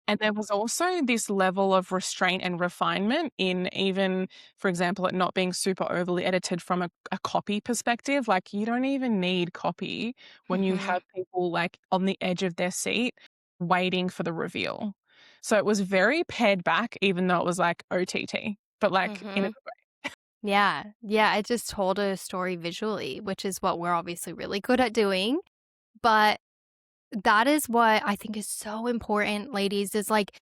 And there was also this level of restraint and refinement in even, for example, it not being super overly edited from a copy perspective. Like you don't even need copy when you Mhm. have people like on the edge of their seat waiting for the reveal. So it was very pared back, even though it was like OTT, but like in a Mhm. good way. Yeah. Yeah. It just told a story visually, which is what we're obviously really good at doing. But that is what I think is so important, ladies, is like,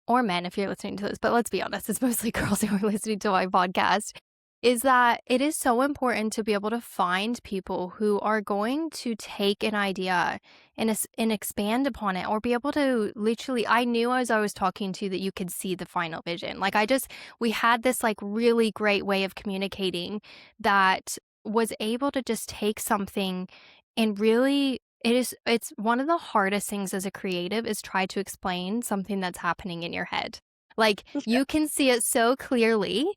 or men if you're listening to this, but let's be honest, it's mostly girls who are listening to my podcast, is that it is so important to be able to find people who are going to take an idea and expand upon it or be able to literally I knew as I was talking to you that you could see the final vision. Like we had this like really great way of communicating that was able to just take something and really it's one of the hardest things as a creative is try to explain something that's happening in your head. Like, you can see it so clearly,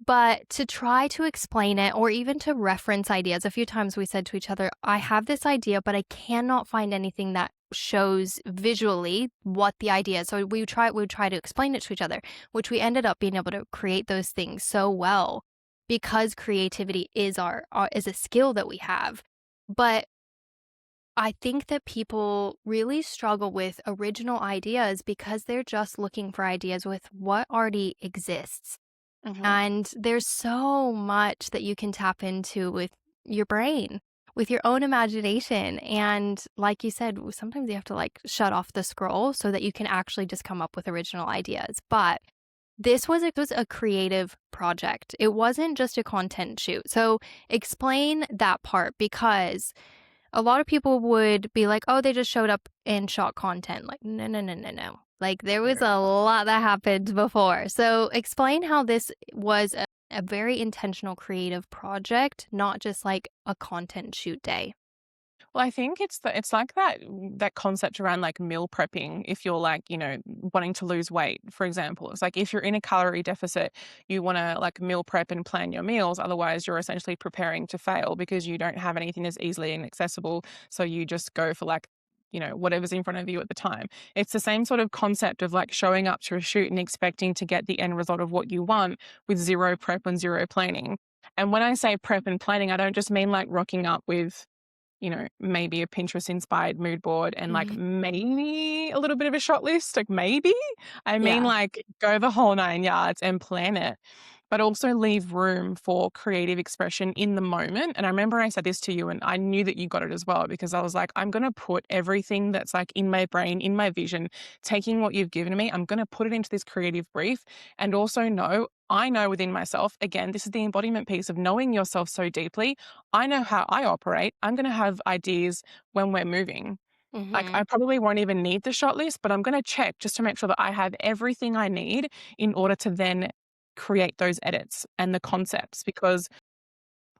but to try to explain it or even to reference ideas, a few times we said to each other, "I have this idea, but I cannot find anything that shows visually what the idea is." So we would try to explain it to each other, which we ended up being able to create those things so well because creativity is our is a skill that we have. But I think that people really struggle with original ideas because they're just looking for ideas with what already exists. Mhm. And there's so much that you can tap into with your brain, with your own imagination. And like you said, sometimes you have to like shut off the scroll so that you can actually just come up with original ideas. But This was a creative project. It wasn't just a content shoot. So explain that part because a lot of people would be like, "Oh, they just showed up and shot content." Like, no, no, no, no, no. Like there was a lot that happened before. So explain how this was a very intentional creative project, not just like a content shoot day. Well, I think it's like that concept around like meal prepping. If you're like, wanting to lose weight, for example, it's like if you're in a calorie deficit, you want to like meal prep and plan your meals. Otherwise, you're essentially preparing to fail because you don't have anything as easily and accessible. So you just go for like, whatever's in front of you at the time. It's the same sort of concept of like showing up to a shoot and expecting to get the end result of what you want with zero prep and zero planning. And when I say prep and planning, I don't just mean like rocking up with maybe a Pinterest inspired mood board and like Mhm. maybe a little bit of a shot list, like maybe. I mean, Yeah. like go the whole 9 yards and plan it, but also leave room for creative expression in the moment. And I remember I said this to you and I knew that you got it as well because I was like, I'm going to put everything that's like in my brain, in my vision, taking what you've given me, I'm going to put it into this creative brief and also I know within myself, again, this is the embodiment piece of knowing yourself so deeply. I know how I operate. I'm going to have ideas when we're moving. Like, I Mhm. probably won't even need the shot list, but I'm going to check just to make sure that I have everything I need in order to then create those edits and the concepts. Because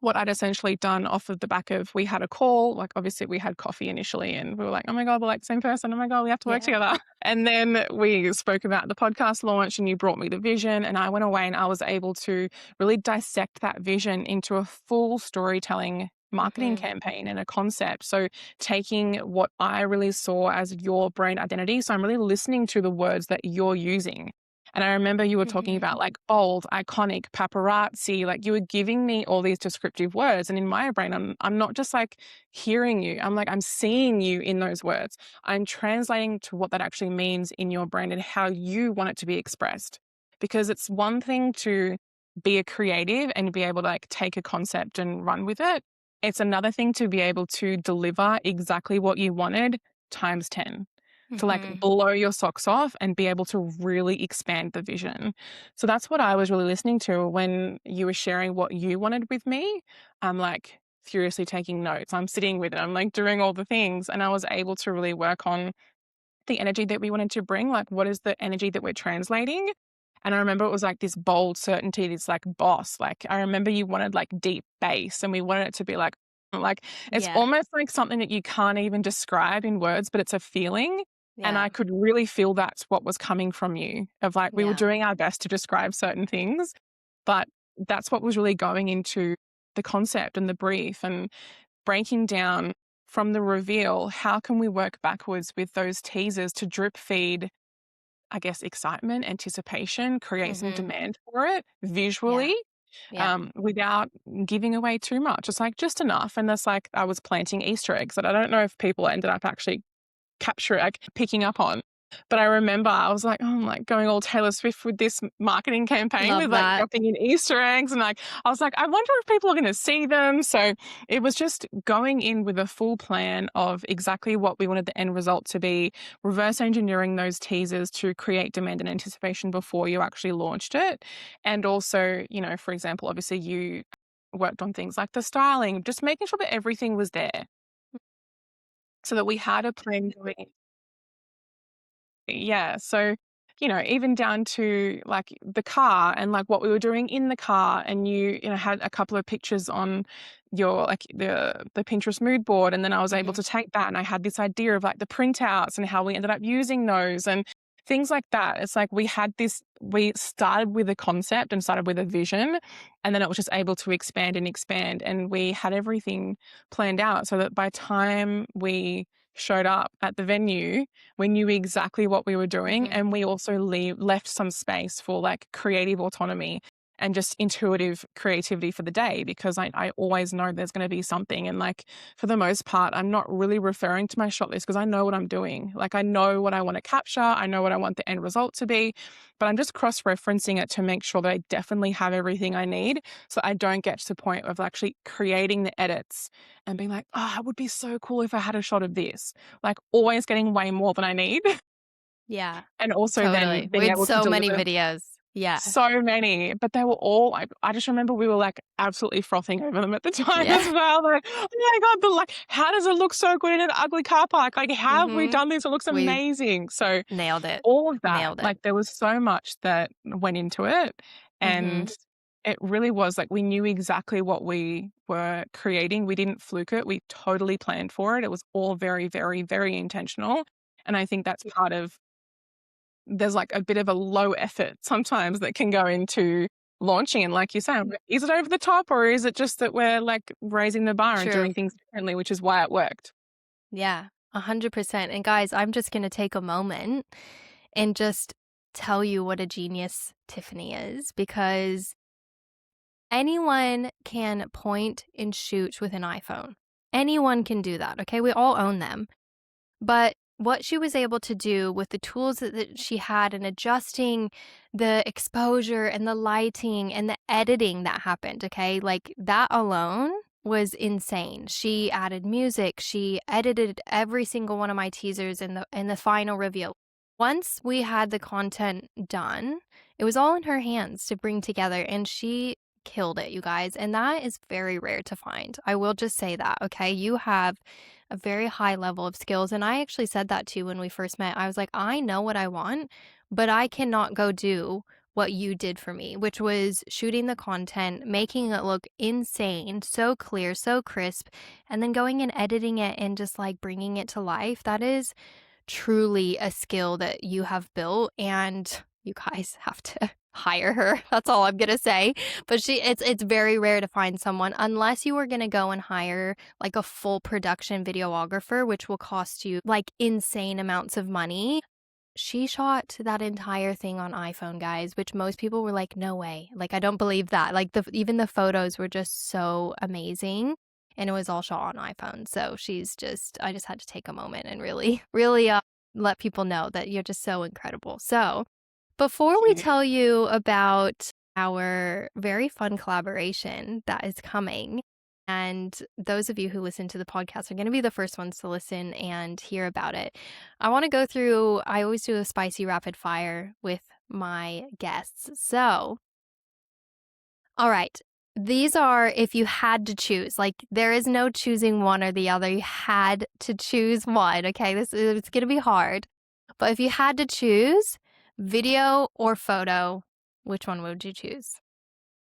what I'd essentially done off of the back of we had a call, like obviously we had coffee initially and we were like, oh my God, we're like the same person. Oh my God, we have to work Yeah. together. And then we spoke about the podcast launch and you brought me the vision and I went away and I was able to really dissect that vision into a full storytelling marketing Mhm. campaign and a concept. So taking what I really saw as your brand identity. So I'm really listening to the words that you're using. And I remember you were talking Mhm. about like bold, iconic, paparazzi, like you were giving me all these descriptive words. And in my brain, I'm not just like hearing you. I'm seeing you in those words. I'm translating to what that actually means in your brain and how you want it to be expressed. Because it's one thing to be a creative and be able to like take a concept and run with it. It's another thing to be able to deliver exactly what you wanted times 10 to like Mhm. blow your socks off and be able to really expand the vision. So that's what I was really listening to when you were sharing what you wanted with me. I'm like furiously taking notes. I'm sitting with it. I'm like doing all the things. And I was able to really work on the energy that we wanted to bring. Like, what is the energy that we're translating? And I remember it was like this bold certainty, this like boss. Like, I remember you wanted like deep bass, and we wanted it to be like it's Yeah. almost like something that you can't even describe in words, but it's a feeling. And Yeah. I could really feel that's what was coming from you of like, we were Yeah. doing our best to describe certain things, but that's what was really going into the concept and the brief. And breaking down from the reveal, how can we work backwards with those teasers to drip feed, I guess, excitement, anticipation, create some Mhm. demand for it Yeah. visually, Yeah. without giving away too much. It's like just enough. And that's like I was planting Easter eggs that I don't know if people ended up actually like picking up on. But I remember I was like, oh, I'm like going all Taylor Swift with this marketing campaign with Love like that. dropping in Easter eggs. And like, I was like, I wonder if people are going to see them. So it was just going in with a full plan of exactly what we wanted the end result to be, reverse engineering those teasers to create demand and anticipation before you actually launched it. And also, for example, obviously you worked on things like the styling, just making sure that everything was there so that we had a plan going. Yeah. So, even down to like the car and like what we were doing in the car and you had a couple of pictures on your like the Pinterest mood board and then I was able Mhm. to take that and I had this idea of like the printouts and how we ended up using those and things like that. It's like we started with a concept and started with a vision and then it was just able to expand and we had everything planned out so that by time we showed up at the venue we knew exactly what we were doing, Mhm. and we also left some space for like creative autonomy and just intuitive creativity for the day because I always know there's going to be something. And like for the most part, I'm not really referring to my shot list because I know what I'm doing. Like I know what I want to capture, I know what I want the end result to be, but I'm just cross referencing it to make sure that I definitely have everything I need so I don't get to the point of actually creating the edits and being like, oh, it would be so cool if I had a shot of this like always getting way more than I need Yeah. and also then Totally. being With able to so many deliver. videos. Yeah. So many, but they were all I just remember we were, like, absolutely frothing over them at the time Yeah. as well, like, "Oh my god, but, like, how does it look so good in an ugly car park? Like, how have we Mhm. done this? It looks We amazing." So, nailed it. all of that, Nailed it. like, there was so much that went into it, Mhm. and it really was, like, we knew exactly what we were creating. We didn't fluke it, we totally planned for it. It was all very, very, very intentional, and I think that's part of there's like a bit of a low effort sometimes that can go into launching. And like you said, is it over the top or is it just that we're like raising the bar and True. doing things differently, which is why it worked? Yeah, 100%. And guys, I'm just going to take a moment and just tell you what a genius Tiffany is because anyone can point and shoot with an iPhone. Anyone can do that, okay? We all own them. But what she was able to do with the tools that she had and adjusting the exposure and the lighting and the editing that happened, okay? Like that alone was insane. She added music, she edited every single one of my teasers in the final reveal. Once we had the content done, it was all in her hands to bring together and she killed it, you guys. And that is very rare to find. I will just say that, okay? You have a very high level of skills. And I actually said that to you when we first met. I was like, I know what I want, but I cannot go do what you did for me, which was shooting the content, making it look insane, so clear, so crisp, and then going and editing it and just like bringing it to life. That is truly a skill that you have built and you guys have to hire her. That's all I'm going to say. But it's very rare to find someone unless you are going to go and hire like a full production videographer which will cost you like insane amounts of money. She shot that entire thing on iPhone, guys, which most people were like, "No way." Like, I don't believe that. Like, even the photos were just so amazing, and it was all shot on iPhone. So she's just I just had to take a moment and really, really, let people know that you're just so incredible. So, before we Thank you. tell you about our very fun collaboration that is coming, and those of you who listen to the podcast are going to be the first ones to listen and hear about it. I want to go through, I always do a spicy rapid fire with my guests. So, all right. These are if you had to choose. Like there is no choosing one or the other. You had to choose one. Okay, this is it's going to be hard. But if you had to choose video or photo, which one would you choose?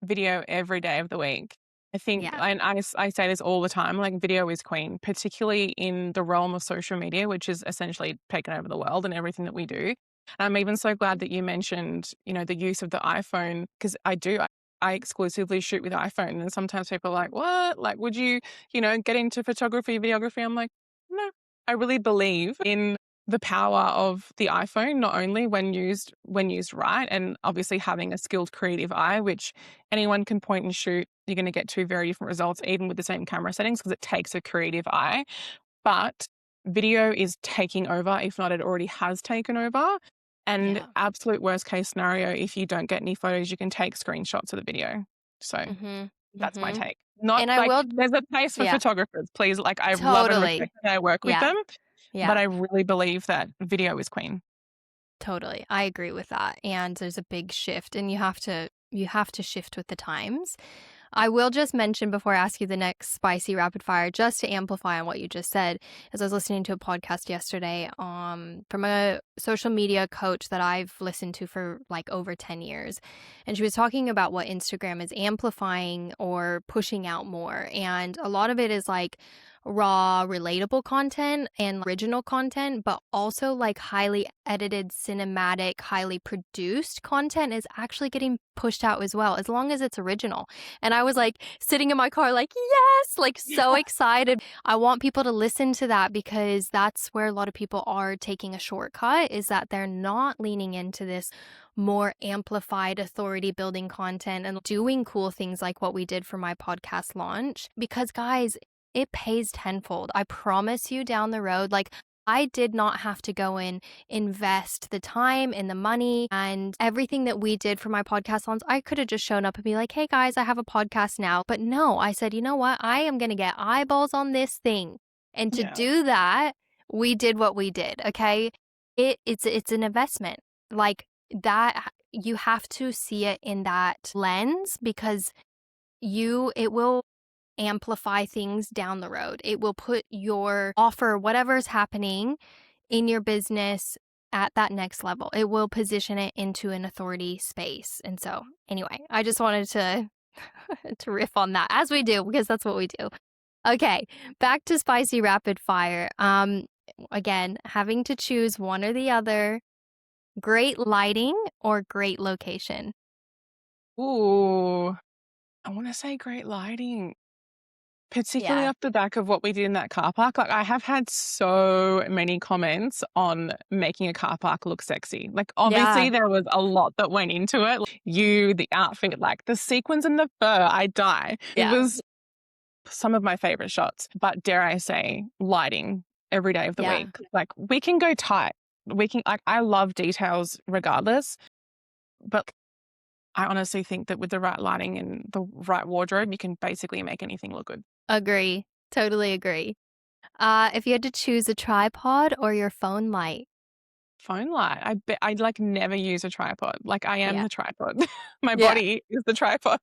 Video every day of the week. I think, Yeah. and I say this all the time, like video is queen, particularly in the realm of social media, which is essentially taken over the world and everything that we do. I'm even so glad that you mentioned, the use of the iPhone because I do. I exclusively shoot with iPhone, and sometimes people are like, "What? Like, would you, get into photography, videography?" I'm like, "No, I really believe in the power of the iPhone, not only when used right, and obviously having a skilled creative eye, which anyone can point and shoot. You're going to get two very different results, even with the same camera settings, because it takes a creative eye. But video is taking over, if not, it already has taken over. And Yeah. absolute worst case scenario, if you don't get any photos, you can take screenshots of the video. So Mhm. that's my Mhm. take. Not And I like will there's a place for yeah. photographers, please. Like I love and Totally. respect that I work with Yeah. them, but Yeah. I really believe that video is queen. Totally. I agree with that. And there's a big shift and you have to shift with the times. I will just mention before I ask you the next spicy rapid fire, just to amplify on what you just said, as I was listening to a podcast yesterday from a social media coach that I've listened to for like over 10 years. And she was talking about what Instagram is amplifying or pushing out more. And a lot of it is like raw, relatable content and original content, but also like highly edited, cinematic, highly produced content is actually getting pushed out as well, as long as it's original. And I was like sitting in my car, like, yes, like so excited. I want people to listen to that because that's where a lot of people are taking a shortcut, is that they're not leaning into this more amplified authority building content and doing cool things like what we did for my podcast launch. Because, guys, it pays tenfold. I promise you down the road, like, I did not have to go and invest the time and the money and everything that we did for my podcast launch. I could have just shown up and be like, hey guys, I have a podcast now. But no, I said, you know what? I am going to get eyeballs on this thing. And to Yeah. do that, we did what we did. Okay. It's an investment like that. you have to see it in that lens because it will amplify things down the road. It will put your offer, whatever's happening in your business at that next level. It will position it into an authority space. And so, anyway, I just wanted to to riff on that as we do because that's what we do. Okay, back to spicy rapid fire. Again, having to choose one or the other, great lighting or great location. Ooh, I want to say great lighting. Particularly Yeah. off the back of what we did in that car park, like, I have had so many comments on making a car park look sexy. Like, obviously, Yeah. there was a lot that went into it. You, the outfit, like, the sequins and the fur, I die. It Yeah. was some of my favorite shots, but dare I say, lighting every day of the Yeah. week. Like, we can go tight. We can like, I love details regardless, but I honestly think that with the right lighting and the right wardrobe, you can basically make anything look good. Agree. Totally agree. If you had to choose a tripod or your phone light. Phone light. I bet I'd, like, never use a tripod. Like, I am Yeah. the tripod. My Yeah. body is the tripod.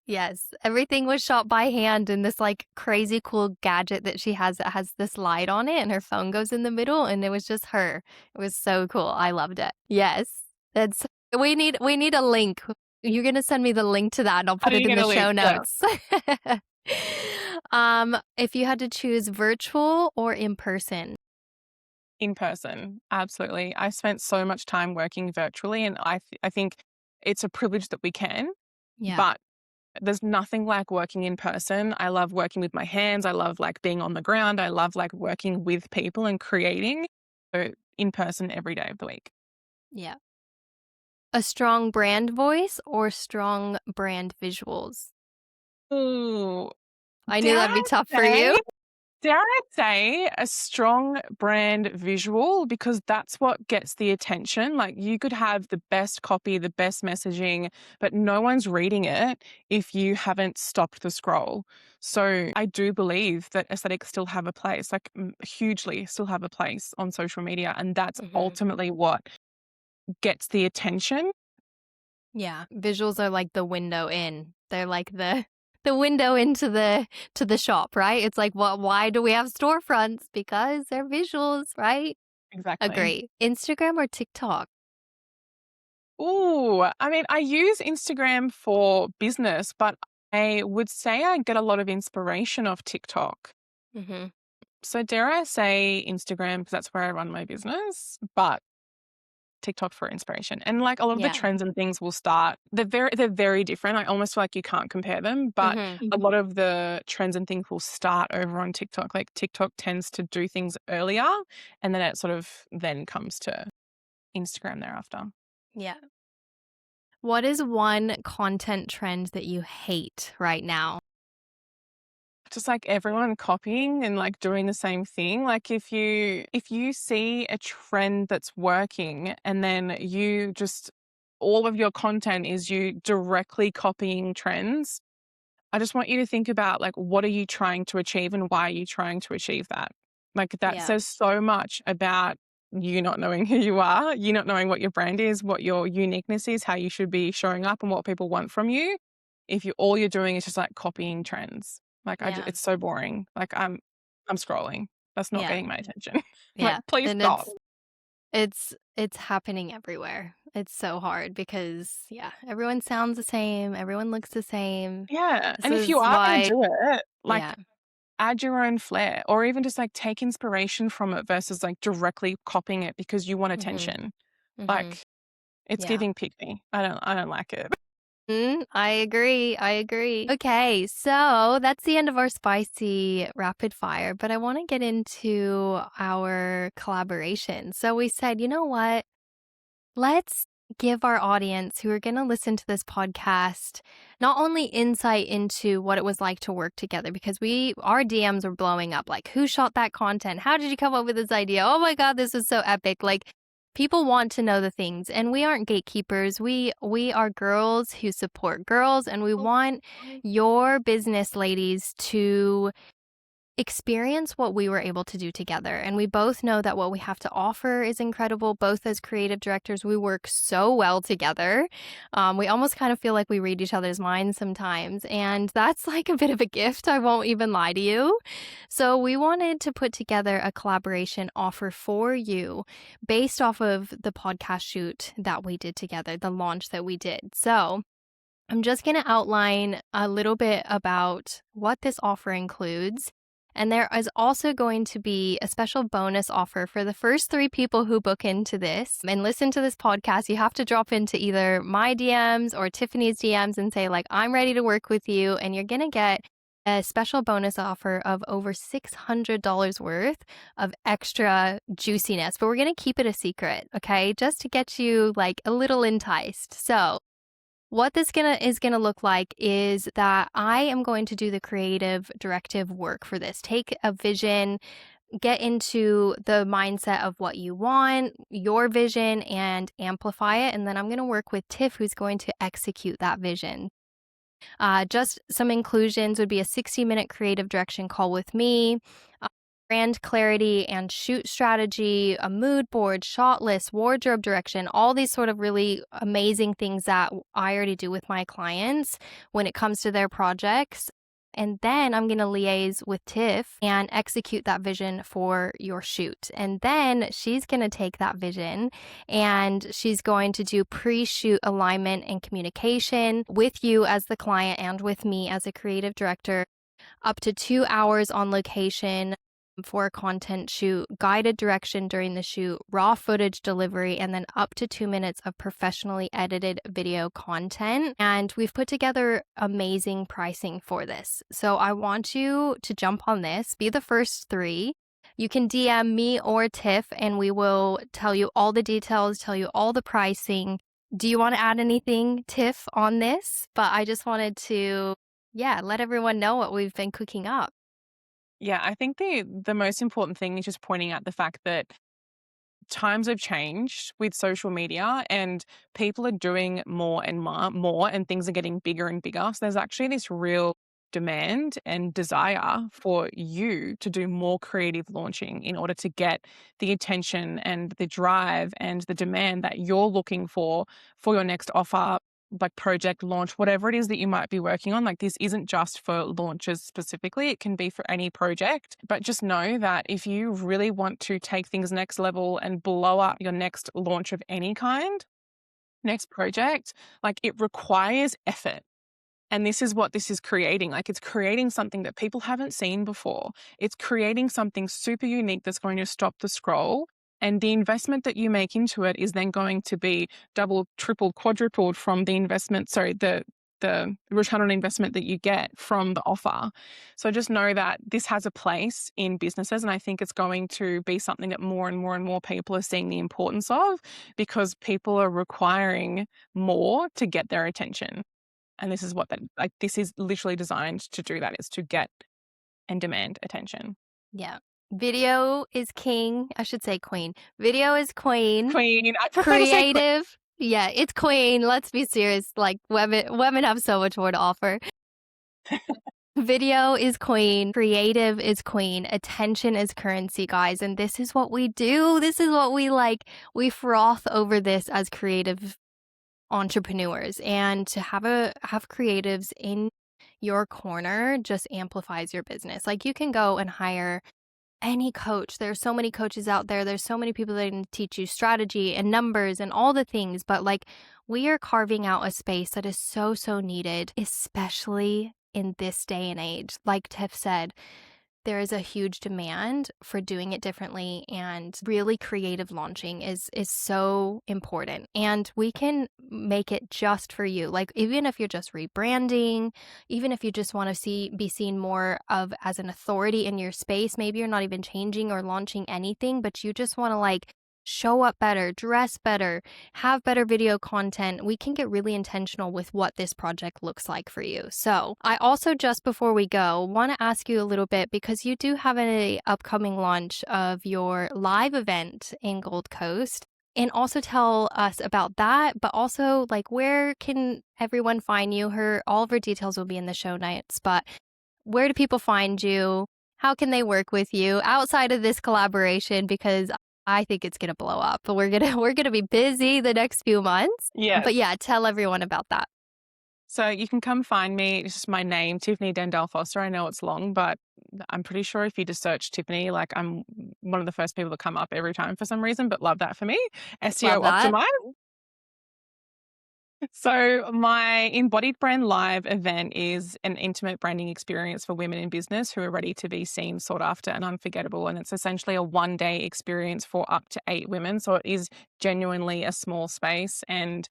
Yes. Everything was shot by hand in this like crazy cool gadget that she has that has this light on it and her phone goes in the middle and it was just her. It was so cool. I loved it. Yes. That's we need a link. You're gonna send me the link to that and I'll How put do it you in get the a link? show Yeah. notes. If you had to choose virtual or in person. In person, absolutely. I spent so much time working virtually, and I think it's a privilege that we can, Yeah. but there's nothing like working in person. I love working with my hands. I love, like, being on the ground. I love, like, working with people and creating. So, in person every day of the week. Yeah. A strong brand voice or strong brand visuals? Ooh, I knew dare that'd be I tough for you. say Dare I say a strong brand visual because that's what gets the attention. Like, you could have the best copy, the best messaging, but no one's reading it if you haven't stopped the scroll. So I do believe that aesthetics still have a place, like, hugely still have a place on social media. And that's Mhm. ultimately what gets the attention. Yeah, visuals are like the window in. They're like the the window into the shop, right? It's like, well, why do we have storefronts? Because they're visuals, right? Exactly. Agree. Instagram or TikTok? Ooh, I mean, I use Instagram for business, but I would say I get a lot of inspiration off TikTok. Mhm. So dare I say Instagram because that's where I run my business, but TikTok for inspiration. And like a lot of the Yeah. trends and things will start. They're very different. I almost feel like you can't compare them, but Mhm. a lot of the trends and things will start over on TikTok. Like TikTok tends to do things earlier and then it sort of then comes to Instagram thereafter. Yeah. What is one content trend that you hate right now? Just like everyone copying and like doing the same thing. Like if you see a trend that's working and then you just all of your content is you directly copying trends, I just want you to think about like what are you trying to achieve and why are you trying to achieve that? Like that Yeah. says so much about you not knowing who you are, you not knowing what your brand is, what your uniqueness is, how you should be showing up and what people want from you. If you all you're doing is just like copying trends. Like Yeah. it's so boring. Like I'm scrolling. That's not Yeah. getting my attention. Like Yeah. please And stop. it's happening everywhere. It's so hard because yeah, everyone sounds the same, everyone looks the same. Yeah. This And if you is are going to why do it, like yeah. add your own flair or even just like take inspiration from it versus like directly copying it because you want Mhm. attention. Mhm. Like it's Yeah. giving pick me. I don't like it. I agree. I agree. Okay, so that's the end of our spicy rapid fire, but I want to get into our collaboration. So we said, you know what? Let's give our audience who are going to listen to this podcast not only insight into what it was like to work together because our DMs were blowing up like who shot that content? How did you come up with this idea? Oh my god, this is so epic. Like people want to know the things and we aren't gatekeepers. We are girls who support girls and we want your business ladies to experience what we were able to do together. And we both know that what we have to offer is incredible. Both as creative directors, we work so well together. We almost kind of feel like we read each other's minds sometimes. And that's like a bit of a gift. I won't even lie to you. So we wanted to put together a collaboration offer for you based off of the podcast shoot that we did together, the launch that we did. So I'm just going to outline a little bit about what this offer includes. And there is also going to be a special bonus offer for the first 3 people who book into this and listen to this podcast. You have to drop into either my DMs or Tiffany's DMs and say, like, I'm ready to work with you. And you're going to get a special bonus offer of over $600 worth of extra juiciness. But we're going to keep it a secret, okay? Just to get you like a little enticed. So what this is gonna look like is that I am going to do the creative directive work for this. Take a vision, get into the mindset of what you want, your vision, and amplify it. And then I'm gonna work with Tiff, who's going to execute that vision. Just some inclusions would be a 60-minute creative direction call with me, brand clarity and shoot strategy, a mood board, shot list, wardrobe direction, all these sort of really amazing things that I already do with my clients when it comes to their projects. And then I'm going to liaise with Tiff and execute that vision for your shoot. And then she's going to take that vision and she's going to do pre-shoot alignment and communication with you as the client and with me as a creative director, up to 2 hours on location for a content shoot, guided direction during the shoot, raw footage delivery, and then up to 2 minutes of professionally edited video content. And we've put together amazing pricing for this. So I want you to jump on this, be the first 3. You can DM me or Tiff, and we will tell you all the details, tell you all the pricing. Do you want to add anything, Tiff, on this? But I just wanted to, let everyone know what we've been cooking up. Yeah, I think the most important thing is just pointing out the fact that times have changed with social media and people are doing more and more and things are getting bigger and bigger. So there's actually this real demand and desire for you to do more creative launching in order to get the attention and the drive and the demand that you're looking for your next offer, like project launch, whatever it is that you might be working on. Like, this isn't just for launches specifically, it can be for any project. But just know that if you really want to take things next level and blow up your next launch of any kind, next project, like, it requires effort. And this is what this is creating. Like, it's creating something that people haven't seen before. It's creating something super unique that's going to stop the scroll. And the investment that you make into it is then going to be double, triple, quadrupled from the investment, the return on investment that you get from the offer. So just know that this has a place in businesses. And I think it's going to be something that more and more and more people are seeing the importance of, because people are requiring more to get their attention. And this is this is literally designed to do that, is to get and demand attention. Yeah. Video is king. I should say queen. Video is queen. Queen. I prefer to say queen. Creative. Yeah, it's queen. Let's be serious. Like, women have so much more to offer. Video is queen. Creative is queen. Attention is currency, guys. And this is what we do. This is what we like. We froth over this as creative entrepreneurs. And to have creatives in your corner just amplifies your business. Like, you can go and hire any coach. There's so many coaches out there. There's so many people that can teach you strategy and numbers and all the things. But like, we are carving out a space that is so, so needed, especially in this day and age. Like Tiff said, there is a huge demand for doing it differently, and really creative launching is so important. And we can make it just for you. Like, even if you're just rebranding, even if you just want to be seen more of as an authority in your space, maybe you're not even changing or launching anything, but you just want to like show up better, dress better, have better video content, we can get really intentional with what this project looks like for you. So I also, just before we go, want to ask you a little bit, because you do have an upcoming launch of your live event in Gold Coast, and also tell us about that, but also like, where can everyone find you? All of her details will be in the show notes, but where do people find you? how can they work with you outside of this collaboration? Because I think it's gonna blow up. But we're gonna be busy the next few months. Yes. But yeah, tell everyone about that. So you can come find me. It's just my name, Tiffany Dendal Foster. I know it's long, but I'm pretty sure if you just search Tiffany, like I'm one of the first people to come up every time for some reason, but love that for me. Love SEO that. optimized. So, my Embodied Brand Live event is an intimate branding experience for women in business who are ready to be seen, sought after, and unforgettable. And it's essentially a 1 day experience for up to 8 women. So, it is genuinely a small space. And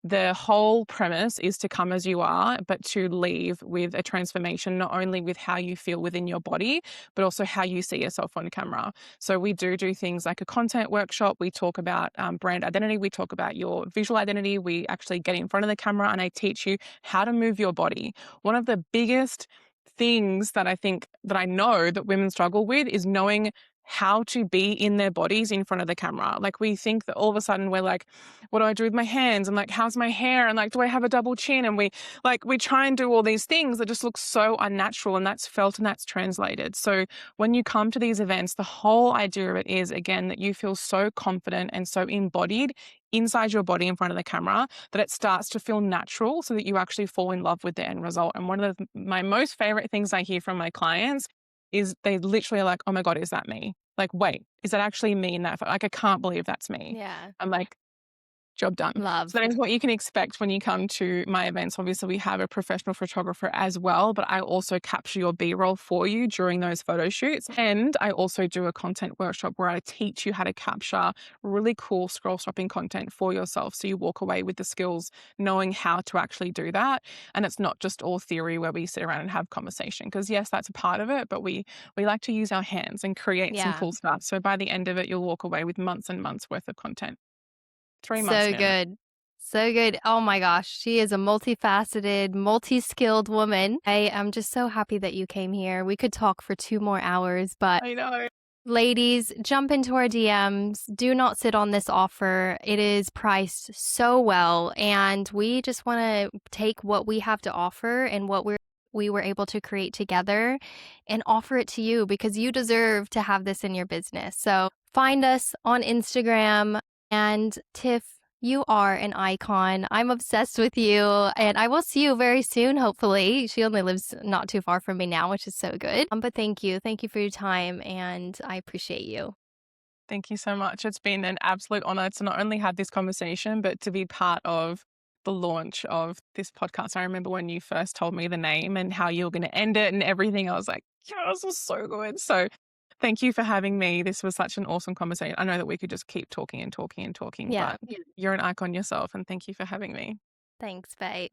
the whole premise is to come as you are, but to leave with a transformation, not only with how you feel within your body, but also how you see yourself on camera. So we do things like a content workshop. We talk about brand identity. We talk about your visual identity. We actually get in front of the camera and I teach you how to move your body. One of the biggest things that I think that I know that women struggle with is knowing how to be in their bodies in front of the camera. Like we think that all of a sudden we're like, what do I do with my hands? And like, how's my hair? And like, do I have a double chin? And we try and do all these things that just look so unnatural, and that's felt and that's translated. So when you come to these events, the whole idea of it is, again, that you feel so confident and so embodied inside your body in front of the camera that it starts to feel natural so that you actually fall in love with the end result. And one of my most favorite things I hear from my clients is they literally are like, oh my God, is that me? Like, wait, is that actually me in that? Like, I can't believe that's me. Yeah. I'm like, job done. So Love. that is what you can expect when you come to my events. Obviously, we have a professional photographer as well, but I also capture your B-roll for you during those photo shoots. And I also do a content workshop where I teach you how to capture really cool scroll stopping content for yourself. So you walk away with the skills knowing how to actually do that. And it's not just all theory where we sit around and have conversation. Because yes, that's a part of it, but we like to use our hands and create some Yeah. cool stuff. So by the end of it, you'll walk away with months and months worth of content. 3 months So now. good. So good. Oh my gosh. She is a multifaceted, multi skilled woman. I am just so happy that you came here. We could talk for 2 more hours, but I know. ladies, jump into our DMs. Do not sit on this offer. It is priced so well. And we just want to take what we have to offer and what we were able to create together and offer it to you because you deserve to have this in your business. So find us on Instagram. And Tiff, you are an icon. I'm obsessed with you. And I will see you very soon, hopefully. She only lives not too far from me now, which is so good. But thank you. Thank you for your time. And I appreciate you. Thank you so much. It's been an absolute honor to not only have this conversation, but to be part of the launch of this podcast. I remember when you first told me the name and how you were going to end it and everything. I was like, yeah, this was so good. So thank you for having me. This was such an awesome conversation. I know that we could just keep talking and talking and talking, Yeah. but you're an icon yourself. And thank you for having me. Thanks, babe.